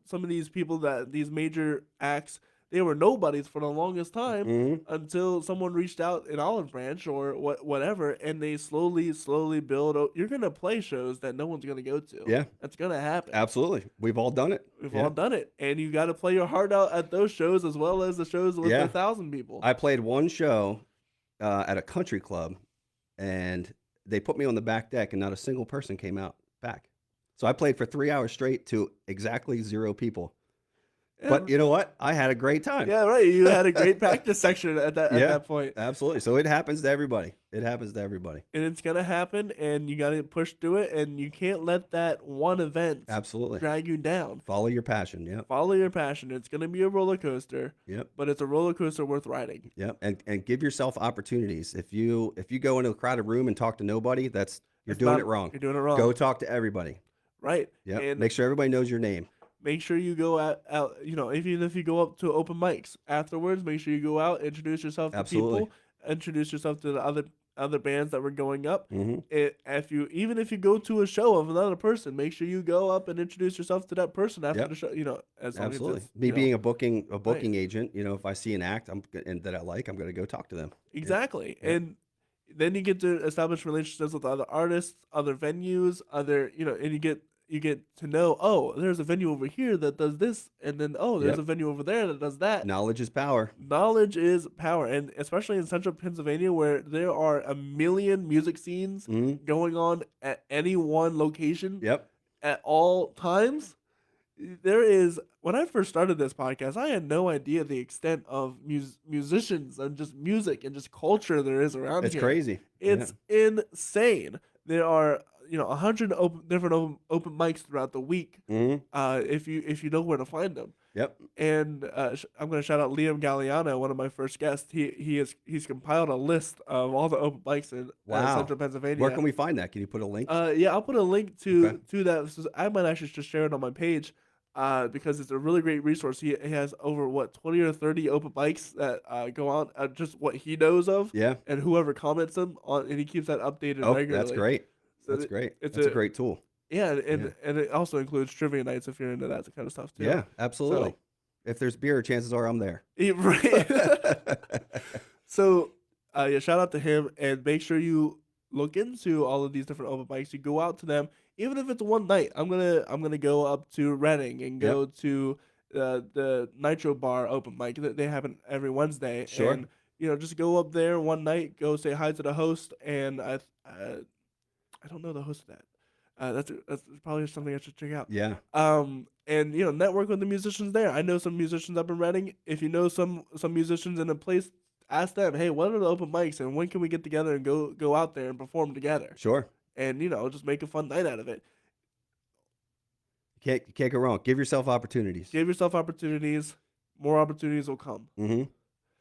Some of these people that these major acts, they were nobodies for the longest time Hmm. until someone reached out in Olive Branch or whatever, and they slowly build. You're gonna play shows that no one's gonna go to. Yeah. That's gonna happen. Absolutely. We've all done it. We've all Yeah. done it, and you got to play your heart out at those shows as well as the shows with Yeah. 1,000 people. I played one show at a country club, and they put me on the back deck, and not a single person came out back. So I played for 3 hours straight to exactly 0 people. Yeah, But you know what? I had a great time. yeah, right. You had a great practice section at Yeah, that point. absolutely. So it happens to everybody. It happens to everybody. And it's gonna happen, and you gotta push through it, and you can't let that one event Absolutely. drag you down. Follow your passion. Yep. Follow your passion. It's gonna be a roller coaster, Yep. but it's a roller coaster worth riding. Yep. And give yourself opportunities. If you go into a crowded room and talk to nobody, you're It's doing not it wrong. You're doing it wrong, Go talk to everybody. right? Yep. And Make sure everybody knows your name. make sure you go out. Even if you go up to open mics afterwards, make sure you go out, introduce yourself to Absolutely. people, introduce yourself to the other bands that were going up. Hmm. Even if you go to a show of another person, make sure you go up and introduce yourself to that person after the Yep. show. As long as Absolutely. it's Me being a booking right. agent, if I see an act and that I like, I'm going to go talk to them. Yep. Exactly. Yep. And then you get to establish relationships with other artists, other venues, and you get to know, oh, there's a venue over here that does this, and then oh, there's Yep. a venue over there that does that. Knowledge is power. Knowledge is power, and especially in central Pennsylvania where there are a million music scenes Hmm. going on at any one location Yep. at all times. There is When I first started this podcast, I had no idea the extent of musicians and just music and just culture there is around It's here. crazy. Yeah. It's insane. There are 100 different open mics throughout the week. Hmm. If you know where to find them. Yep. And I'm going to shout out Liam Galliano, one of my first guests. He's compiled a list of all the open mics in Wow. central Pennsylvania. Where can we find that? Can you put a link? Yeah, I'll put a link to Okay. that. So I might actually just share it on my page, because it's a really great resource. He has over 20 or 30 open mics that go on, just what he knows of, Yeah. and whoever comments them on, and he keeps that updated Oh, that's regularly. great. So That's great. it's That's a great tool. yeah, Yeah. and it also includes trivia nights if you're into that kind of stuff too. Yeah, absolutely. So If there's beer, chances are I'm there. right. So, yeah, shout out to him, and make sure you look into all of these different open mics. You go out to them, even if it's one night. I'm gonna go up to Reading and Yep. go to the Nitro Bar open mic. They happen every Wednesday, Sure. and just go up there one night, go say hi to the host, and I don't know the host of that. That's probably something I should check out. Yeah. And network with the musicians there. I know some musicians up in Reading. If you know some musicians in a place, ask them, hey, what are the open mics, and when can we get together and go out there and perform together? Sure. And just make a fun night out of it. You can't go wrong. Give yourself opportunities. Give yourself opportunities. More opportunities will come. Hmm.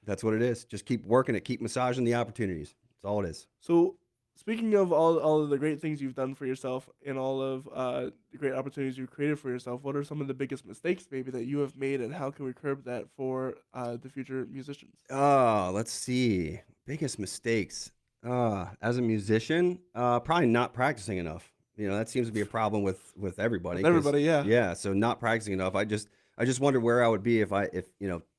That's what it is. Just keep working it. Keep massaging the opportunities. That's all it is. So, speaking of all of the great things you've done for yourself and all of the great opportunities you've created for yourself, what are some of the biggest mistakes maybe that you have made, and how can we curb that for the future musicians? Let's see. Biggest mistakes. As a musician, probably not practicing enough. That seems to be a problem with everybody. 'Cause- Everybody, yeah. Yeah. So not practicing enough. I just wondered where I would be if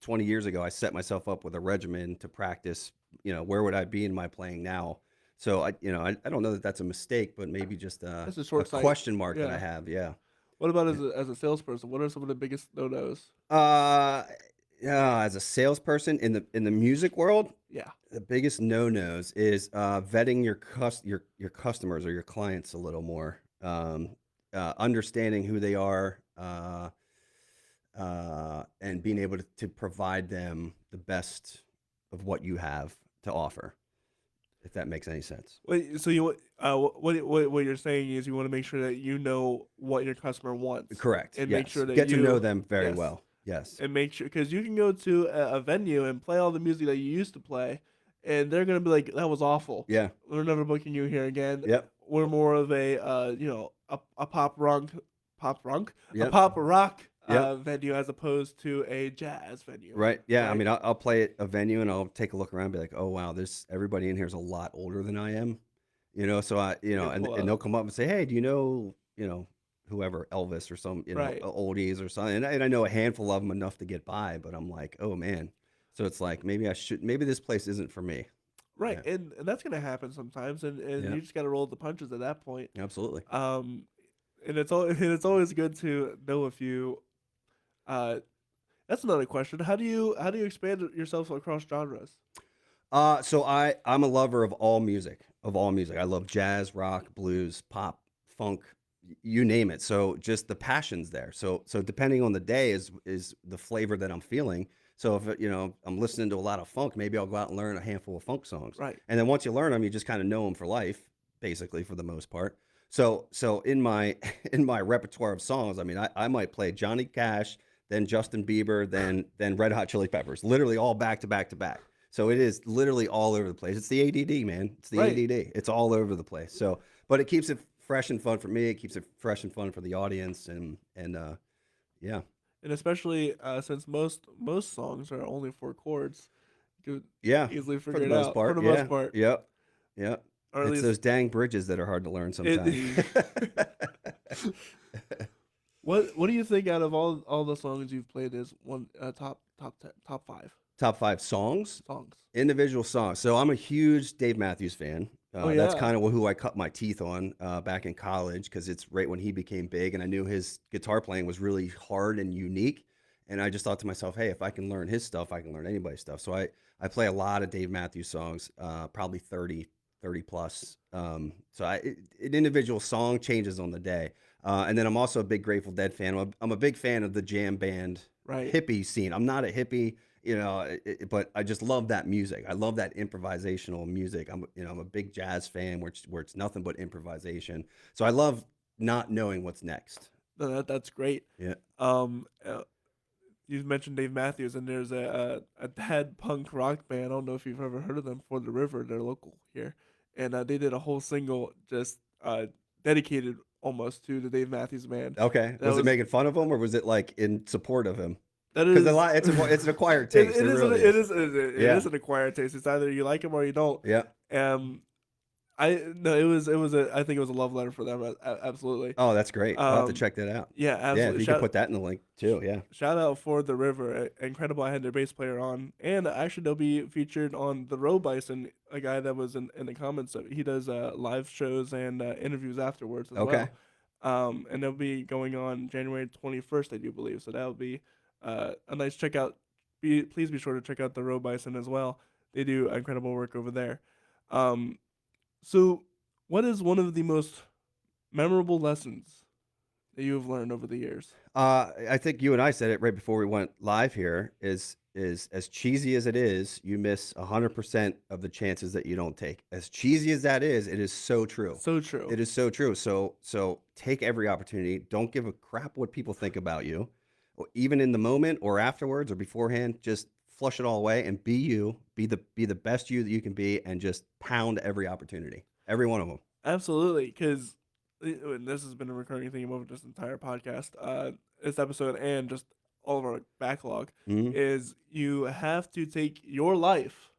20 years ago I set myself up with a regimen to practice. Where would I be in my playing now? So I don't know that that's a mistake, but maybe just That's a a short sight. question mark that I Yeah. have. Yeah. What about as a salesperson? What are some of the biggest no-nos? Yeah. As a salesperson in the music world, Yeah. the biggest no-nos is vetting your customers or your clients a little more, understanding who they are, and being able to provide them the best of what you have to offer, if that makes any sense. Wait, so what you're saying is you want to make sure that you know what your customer wants. Correct. And Yes. make sure that Get to you know them very yes. well. Yes. And make sure, because you can go to a venue and play all the music that you used to play, and they're gonna be like, "That was awful. Yeah. We're never booking you here again." Yep. We're more of a a pop rock, a Yep. pop rock Yep. venue as opposed to a jazz venue. Right. Yeah. I Right? mean, I'll play at a venue and I'll take a look around and be like, oh, wow, everybody in here is a lot older than I am. So and Pull they'll up. come up and say, hey, do you know, whoever, Elvis or some, Right. oldies or something. And I know a handful of them enough to get by, but I'm like, oh man. So it's like, maybe this place isn't for me. Right, Yeah. and that's gonna happen sometimes, and Yeah. you just gotta roll the punches at that point. Absolutely. And it's always good to know if you. Uh, that's another question. How do you expand yourself across genres? So I'm a lover of all music, I love jazz, rock, blues, pop, funk, you name it. So just the passion's there. So depending on the day is the flavor that I'm feeling. So if I'm listening to a lot of funk, maybe I'll go out and learn a handful of funk songs. Right. And then once you learn them, you just kind of know them for life, basically for the most part. So in my in my repertoire of songs, I mean, I might play Johnny Cash, then Justin Bieber, then Red Hot Chili Peppers, literally all back to back to back. So it is literally all over the place. It's the ADD, man. It's the Right. ADD. It's all over the place. So, but it keeps it fresh and fun for me. It keeps it fresh and fun for the audience, and yeah, And especially since most songs are only 4 chords, you could yeah, easily for figure the it most out for part, the most yeah, part, yep, yep. or at It's least those dang bridges that are hard to learn sometimes. it. What do you think out of all the songs you've played is one top 5 Top 5 songs, songs? individual songs. So I'm a huge Dave Matthews fan. Oh That's yeah, kind of who I cut my teeth on back in college because it's right when he became big, and I knew his guitar playing was really hard and unique. And I just thought to myself, hey, if I can learn his stuff, I can learn anybody's stuff. So I play a lot of Dave Matthews songs, probably 30 plus. An individual song changes on the day. And then I'm also a big Grateful Dead fan. I'm a big fan of the jam band right. hippie scene. I'm not a hippie, but I just love that music. I love that improvisational music. I'm a big jazz fan where it's nothing but improvisation. So I love not knowing what's next. No, that's great. Yeah. You mentioned Dave Matthews, and there's a dad punk rock band. I don't know if you've ever heard of them. For the River, they're local here, and they did a whole single just dedicated almost to the Dave Matthews Band. Okay. That Was it was making fun of him or was it like in support of him? that Because a is lot, it's an acquired it, taste. it It is an, really it is. is it Yeah. is an acquired taste. It's either you like them or you don't. Yeah. Um, I no, it was a I think it was a love letter for them. Absolutely. Oh, that's great. I'll have to Um, check that out. yeah, Yeah. If absolutely. you could put that in the link too. Yeah. Shout out for the River, incredible. I had their bass player on, and actually they'll be featured on the Row Bison, a guy that was in the comments. He does live shows and interviews afterwards as Okay. well. And they'll be going on January 21st, I do believe. So that'll be a nice check out. Please be sure to check out the Row Bison as well. They do incredible work over there. Um, so, what is one of the most memorable lessons that you have learned over the years? I think you and I said it right before we went live here is as cheesy as it is, you miss 100% of the chances that you don't take. As cheesy as that is, it is so true. So true. It is so true. So take every opportunity. Don't give a crap what people think about you, or even in the moment or afterwards or beforehand. Just flush it all away and be you. Be the best you that you can be, and just pound every opportunity, every one of them. Absolutely, because this has been a recurring theme over this entire podcast, this episode, and just all of our backlog, Hmm. is you have to take your life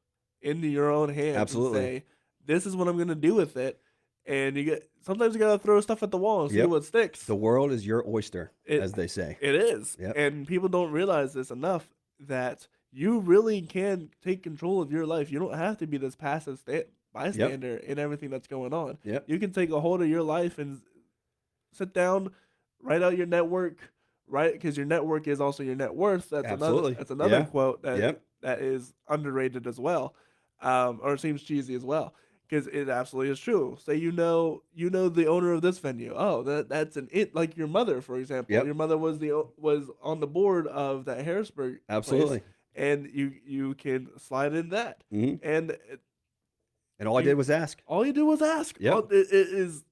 into your own hands Absolutely. and say, "This is what I'm gonna do with it." And sometimes you gotta throw stuff at the wall and see Yep. what sticks. The world is your oyster, It as they say. it is, Yep. and people don't realize this enough that you really can take control of your life. You don't have to be this passive bystander in everything that's going on. Yep. You can take a hold of your life and sit down, write out your network, right? Because your network is also your net worth. Absolutely. That's another Yeah. quote Yep. that is underrated as well, or seems cheesy as well. Because it absolutely is true. Say you know the owner of this venue. Oh, that's like your mother, for example. Yep. Your mother was on the board of that Harrisburg place, Absolutely. and you can slide in that. Hmm. And And all I You- did was ask. all you do was ask. Yep. It is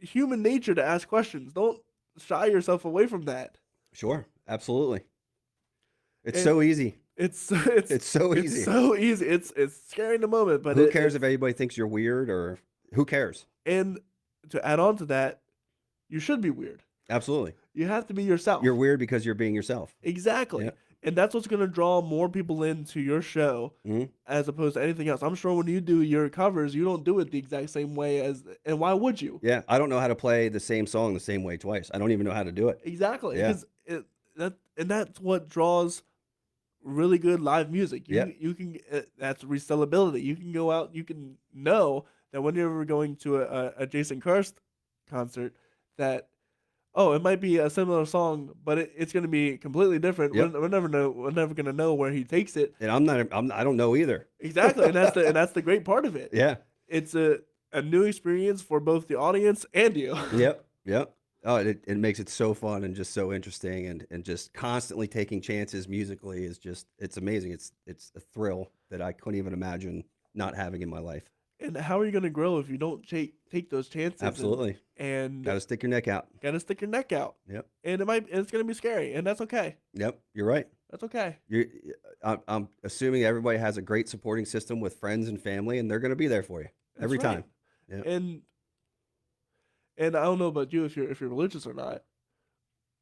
human nature to ask questions. Don't shy yourself away from that. Sure. Absolutely. It's And so easy. It's It's so it's easy. so easy. It's scary in the moment, but Who cares if anybody thinks you're weird, or who cares? And to add on to that, you should be weird. Absolutely. You have to be yourself. You're weird because you're being yourself. Exactly. Yeah. And that's what's going to draw more people into your show Mhm. as opposed to anything else. I'm sure when you do your covers, you don't do it the exact same way and why would you? Yeah. I don't know how to play the same song the same way twice. I don't even know how to do it. Exactly. Yeah. Because that's what draws really good live music. Yeah. You can that's resellability. You can go out, you can know that when you're going to a Jason Carst concert that it might be a similar song, but it's going to be completely different. Yep. We're never going to know where he takes it. And I don't know either. Exactly. And that's the great part of it. Yeah. It's a new experience for both the audience and you. Yep. Yep. Oh, it makes it so fun and just so interesting, and just constantly taking chances musically is just it's amazing. It's a thrill that I couldn't even imagine not having in my life. And how are you going to grow if you don't take those chances Absolutely. Got and to stick your neck out. got to stick your neck out? Yep. And it's going to be scary, and that's okay. Yep. You're right. That's okay. You're, I'm assuming everybody has a great supporting system with friends and family, and they're going to be there for you That's every right. time. Yeah. And I don't know about you if you're religious or not.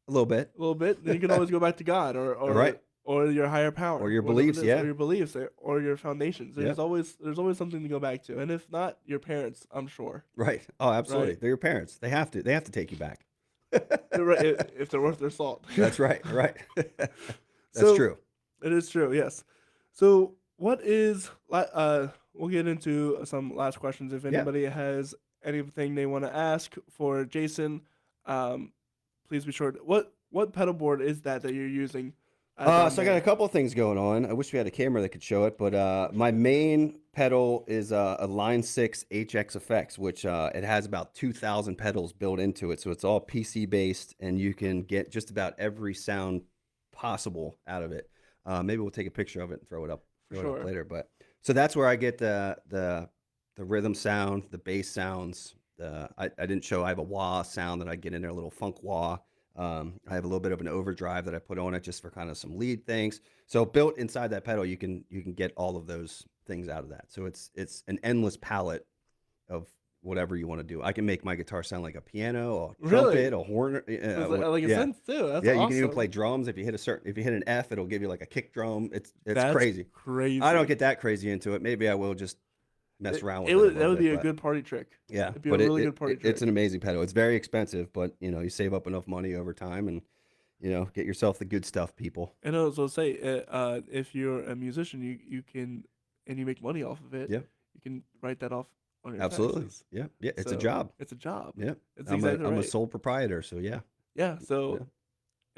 A little bit. A little bit, then you can always go back to God Right. or your higher power, Or your whatever it beliefs. is, Yeah. or your beliefs, or your foundations. Yep. There's always something to go back to, and if not, your parents, I'm sure. Right. Oh, absolutely. Right? They're your parents. They have to take you back. You're right, if they're worth their salt. That's right. Right. That's So true. it is true. Yes. So what is we'll get into some last questions. If Yeah. anybody has anything they want to ask for Jason, um, please be sure. What pedal board is that you're using? Down So I got a there? couple of things going on. I wish we had a camera that could show it, but my main pedal is a Line 6 HX Effects, which it has about 2,000 pedals built into it. So it's all PC based, and you can get just about every sound possible out of it. Maybe we'll take a picture of it and throw it up Sure. later. But so that's where I get the rhythm sound, the bass sounds. I didn't show. I have a wah sound that I get in there, a little funk wah. I have a little bit of an overdrive that I put on it just for kind of some lead things. So built inside that pedal, you can get all of those things out of that. So it's an endless palette of whatever you want to do. I can make my guitar sound like a piano, a trumpet, Really? a horn. It's like a Yeah, sense too. That's yeah. You can even awesome. play drums. If you hit an F, it'll give you like a kick drum. It's That's crazy. crazy. I don't get that crazy into it. Maybe I will just mess around with it a That little would bit. be a But good party trick. yeah, It'd be a but really good party trick. it's an amazing pedal. It's very expensive, but you save up enough money over time, and get yourself the good stuff, people. And I also say, if you're a musician, you can, and you make money off of it. Yeah, You can write that off on your absolutely. taxes. Yeah, yeah. It's a So job. it's a job. Yeah, It's I'm exactly a right. sole proprietor, so yeah. Yeah. So,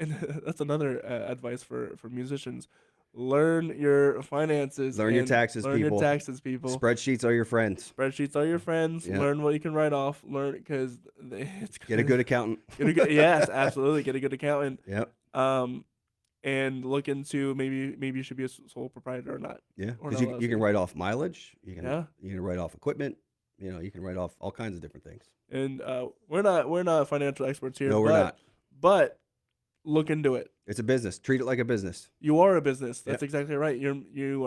Yeah. and that's another advice for musicians: learn your finances. Learn your and taxes, learn people. your taxes, people. Spreadsheets are your friends. Spreadsheets are your friends. Yeah. Learn what you can write off. Learn because it's Get a good accountant. yes, absolutely. Get a good accountant. Yep. And look into maybe you should be a sole proprietor or not. Yeah, Or because not you can LLC. write off mileage. You Yeah. can write off equipment. You can write off all kinds of different things. And we're not financial experts here, No, we're not. but look into it. It's a business. Treat it like a business. You are a business. That's Yep. exactly right. You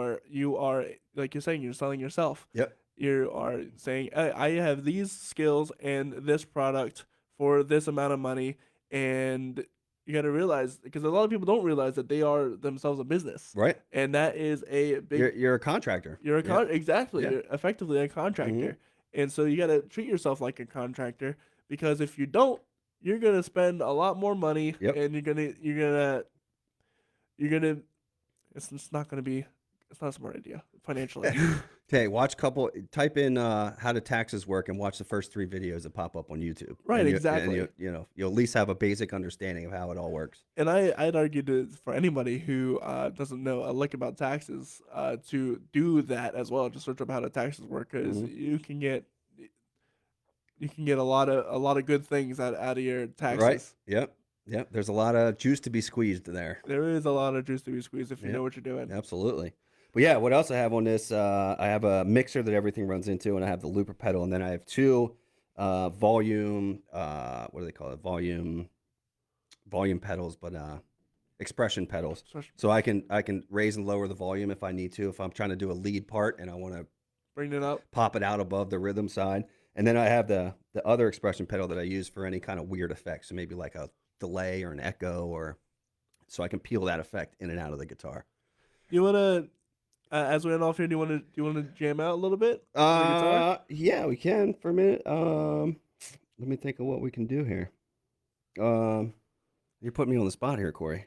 are like you're saying, you're selling yourself. Yep. You are saying, I have these skills and this product for this amount of money, and you got to realize, because a lot of people don't realize that they are themselves a business, Right. and that is a big. You're a contractor. You're exactly. Yeah. You're effectively a contractor, and so you got to treat yourself like a contractor, because if you don't, you're gonna spend a lot more money, Yep. and you're gonna. It's not gonna be. It's not a smart idea financially. Okay, type in how do taxes work and watch the first 3 videos that pop up on YouTube. Right, And exactly. And you'll at least have a basic understanding of how it all works. And I'd argue for anybody who doesn't know a lick about taxes to do that as well. Just search up how the taxes work, because you can get a lot of good things out of your taxes. Right. Yep. Yep. There's a lot of juice to be squeezed there. There is a lot of juice to be squeezed if you know what you're doing. Absolutely. But yeah, what else I have on this? I have a mixer that everything runs into, and I have the looper pedal, and then I have 2 volume. What do they call it? Volume pedals, but expression pedals. So I can raise and lower the volume if I need to. If I'm trying to do a lead part and I want to Bring it up, pop it out above the rhythm side, and then I have the other expression pedal that I use for any kind of weird effects. So maybe like a delay or an echo, or so I can peel that effect in and out of the guitar. You wanna, as we end off here, do you wanna jam out a little bit? On the guitar? Yeah, we can for a minute. Let me think of what we can do here. You're putting me on the spot here, Corey.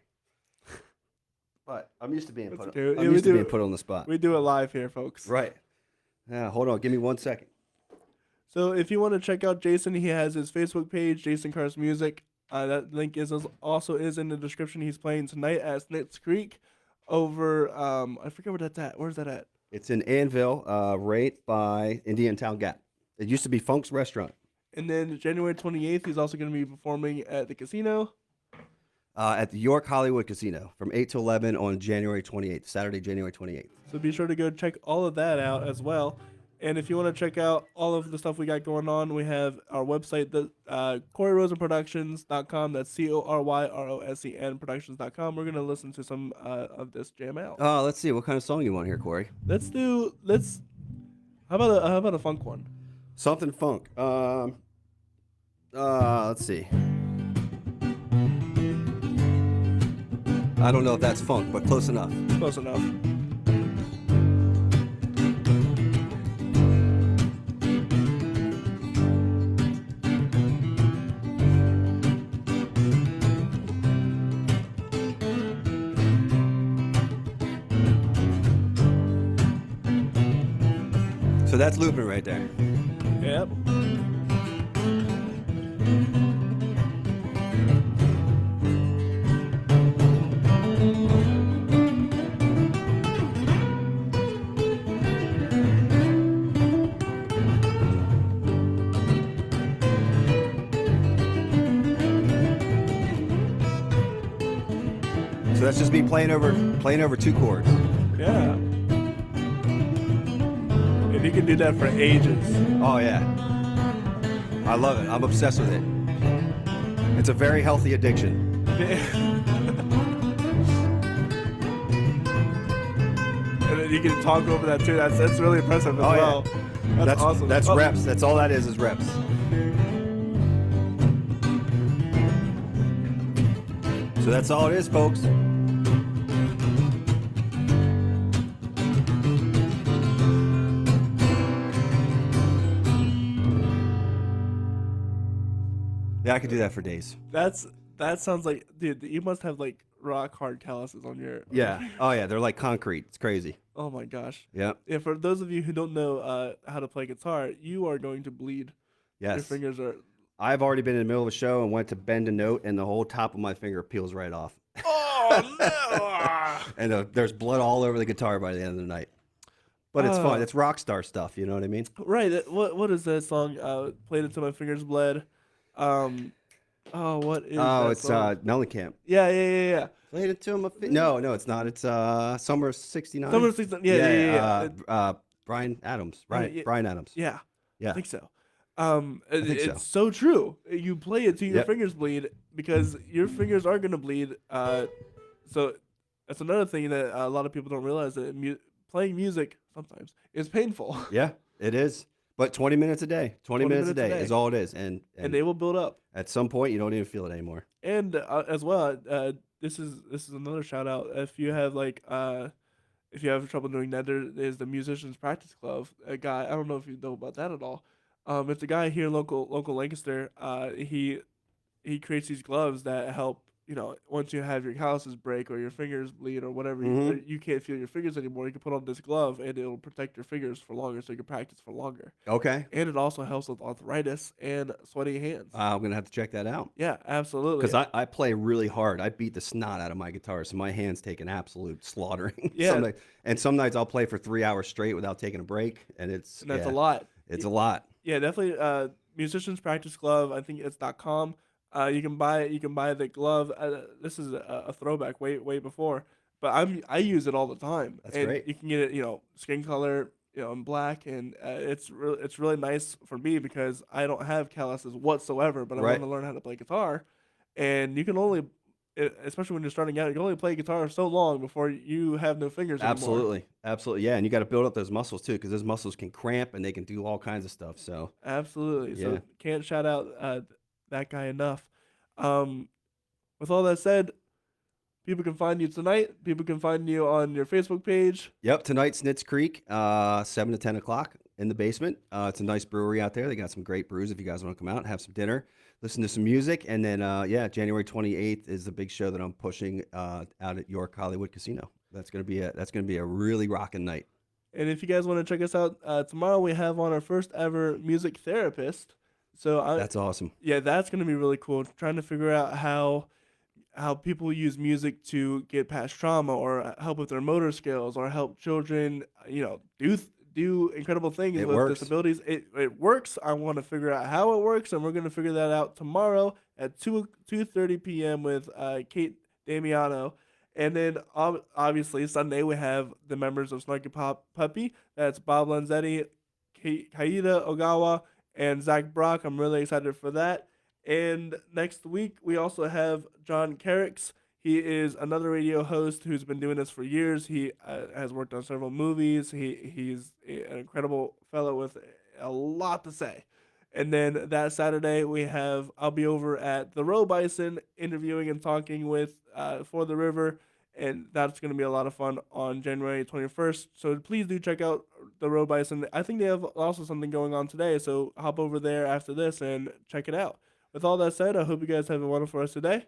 But I'm used to being Let's put. do it. I'm Yeah, used to being put on the spot. We do it live here, folks. Right. Yeah. Hold on. Give me 1 second. So if you want to check out Jason, he has his Facebook page, Jason Carst Music. That link also in the description. He's playing tonight at Snitz Creek over I forget where that's at. Where's that at? It's in Annville, right by Indian Town Gap. It used to be Funk's Restaurant. And then January 28th, he's also going to be performing at the casino. At the York Hollywood Casino from 8 to 11 on January 28th, Saturday, January 28th. So be sure to go check all of that out as well. And if you want to check out all of the stuff we got going on, we have our website, CoreyRosenProductions.com. That's CORYROSEN Productions.com. We're going to listen to some of this jam out. Let's see. What kind of song you want here, Corey? How about a funk one? Something funk. Let's see. I don't know if that's funk, but close enough. Close enough. So that's looping right there. Yep. So that's just me playing over 2 chords. Yeah. And you can do that for ages. Oh yeah. I love it. I'm obsessed with it. It's a very healthy addiction. And then you can talk over that too. That's really impressive as well. Yeah. That's awesome. That's reps. That's all that is reps. So that's all it is, folks. Yeah, I could do that for days. That sounds like, dude, you must have like rock hard calluses on your. Yeah. Oh yeah, they're like concrete. It's crazy. Oh my gosh. Yeah. Yeah. For those of you who don't know how to play guitar, you are going to bleed. Yes. Your fingers are. I've already been in the middle of a show and went to bend a note, and the whole top of my finger peels right off. Oh no! And there's blood all over the guitar by the end of the night. But it's fun. It's rock star stuff. You know what I mean? Right. What is that song? Played until my fingers bled. What is that it's song? Mellencamp. Yeah. Played it to him. No, it's not. It's Summer '69. Summer 69. Yeah. Bryan Adams. Bryan Adams. Yeah. Yeah. I think so. It's so true. You play it till your fingers bleed because your fingers are gonna bleed. So that's another thing that a lot of people don't realize, that playing music sometimes is painful. Yeah, it is. But 20 minutes a day. 20 minutes a day is all it is, and they will build up. At some point, you don't even feel it anymore. And as well, this is another shout out. If you have if you have trouble doing that, there is the Musicians Practice Club. A guy, I don't know if you know about that at all. It's a guy here, local Lancaster. He creates these gloves that help. Once you have your calluses break or your fingers bleed or whatever, you can't feel your fingers anymore. You can put on this glove and it'll protect your fingers for longer, so you can practice for longer. Okay. And it also helps with arthritis and sweaty hands. I'm gonna have to check that out. Yeah, absolutely. Because I play really hard. I beat the snot out of my guitar, so my hands take an absolute slaughtering. Yeah. Some nights I'll play for 3 hours straight without taking a break, and that's a lot. It's a lot. Yeah, definitely. Musicians Practice Glove. I think it's .com. You can buy the glove. This is a throwback way before, but I use it all the time. That's great. You can get it, skin color, in black, and it's really nice for me because I don't have calluses whatsoever, but I want to learn how to play guitar, and you can only, especially when you're starting out, you can only play guitar so long before you have no fingers anymore. Absolutely, yeah, and you got to build up those muscles too, because those muscles can cramp and they can do all kinds of stuff. So absolutely, yeah. So can't shout out that guy enough. With all that said, people can find you tonight. People can find you on your Facebook page. Yep, tonight, Snitz Creek, 7 to 10 o'clock in the basement. It's a nice brewery out there. They got some great brews if you guys want to come out and have some dinner, listen to some music. And then, January 28th is the big show that I'm pushing out at York Hollywood Casino. That's gonna be a really rocking night. And if you guys want to check us out, tomorrow we have on our first ever music therapist. So that's awesome. Yeah, that's gonna be really cool. Trying to figure out how people use music to get past trauma or help with their motor skills or help children, do incredible things It with works. disabilities. It works. I want to figure out how it works, and we're going to figure that out tomorrow at 2:30 p.m. with Kate Damiano. And then obviously Sunday we have the members of Snarky Pop Puppy. That's Bob Lanzetti, Kaida Ogawa, and Zach Brock. I'm really excited for that. And next week we also have John Carricks. He is another radio host who's been doing this for years. He has worked on several movies. He's an incredible fellow with a lot to say. And then that Saturday I'll be over at the Row Bison interviewing and talking with For the River, and that's going to be a lot of fun on January 21st. So please do check out the Row Bison. I think they have also something going on today, so hop over there after this and check it out. With all that said, I hope you guys have a wonderful rest of the day.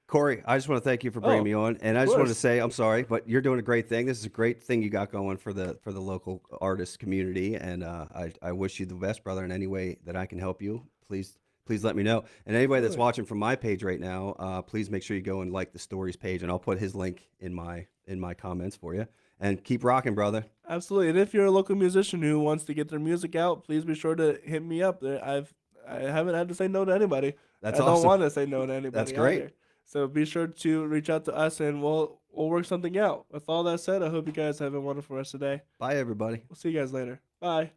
Corey, I just want to thank you for bringing Oh, me on, and I of just want to course. say I'm sorry, but you're doing a great thing. This is a great thing you got going for the local artist community, and I wish you the best, brother. In any way that I can help you, please let me know. And anybody that's Absolutely. watching from my page right now, please make sure you go and like the stories page, and I'll put his link in my comments for you. And keep rocking, brother. Absolutely. And if you're a local musician who wants to get their music out, please be sure to hit me up. I haven't had to say no to anybody. That's I don't awesome. want to say no to That's anybody great. either. So be sure to reach out to us and we'll work something out. With all that said, I hope you guys have a wonderful rest of the day. Bye, everybody. We'll see you guys later. Bye.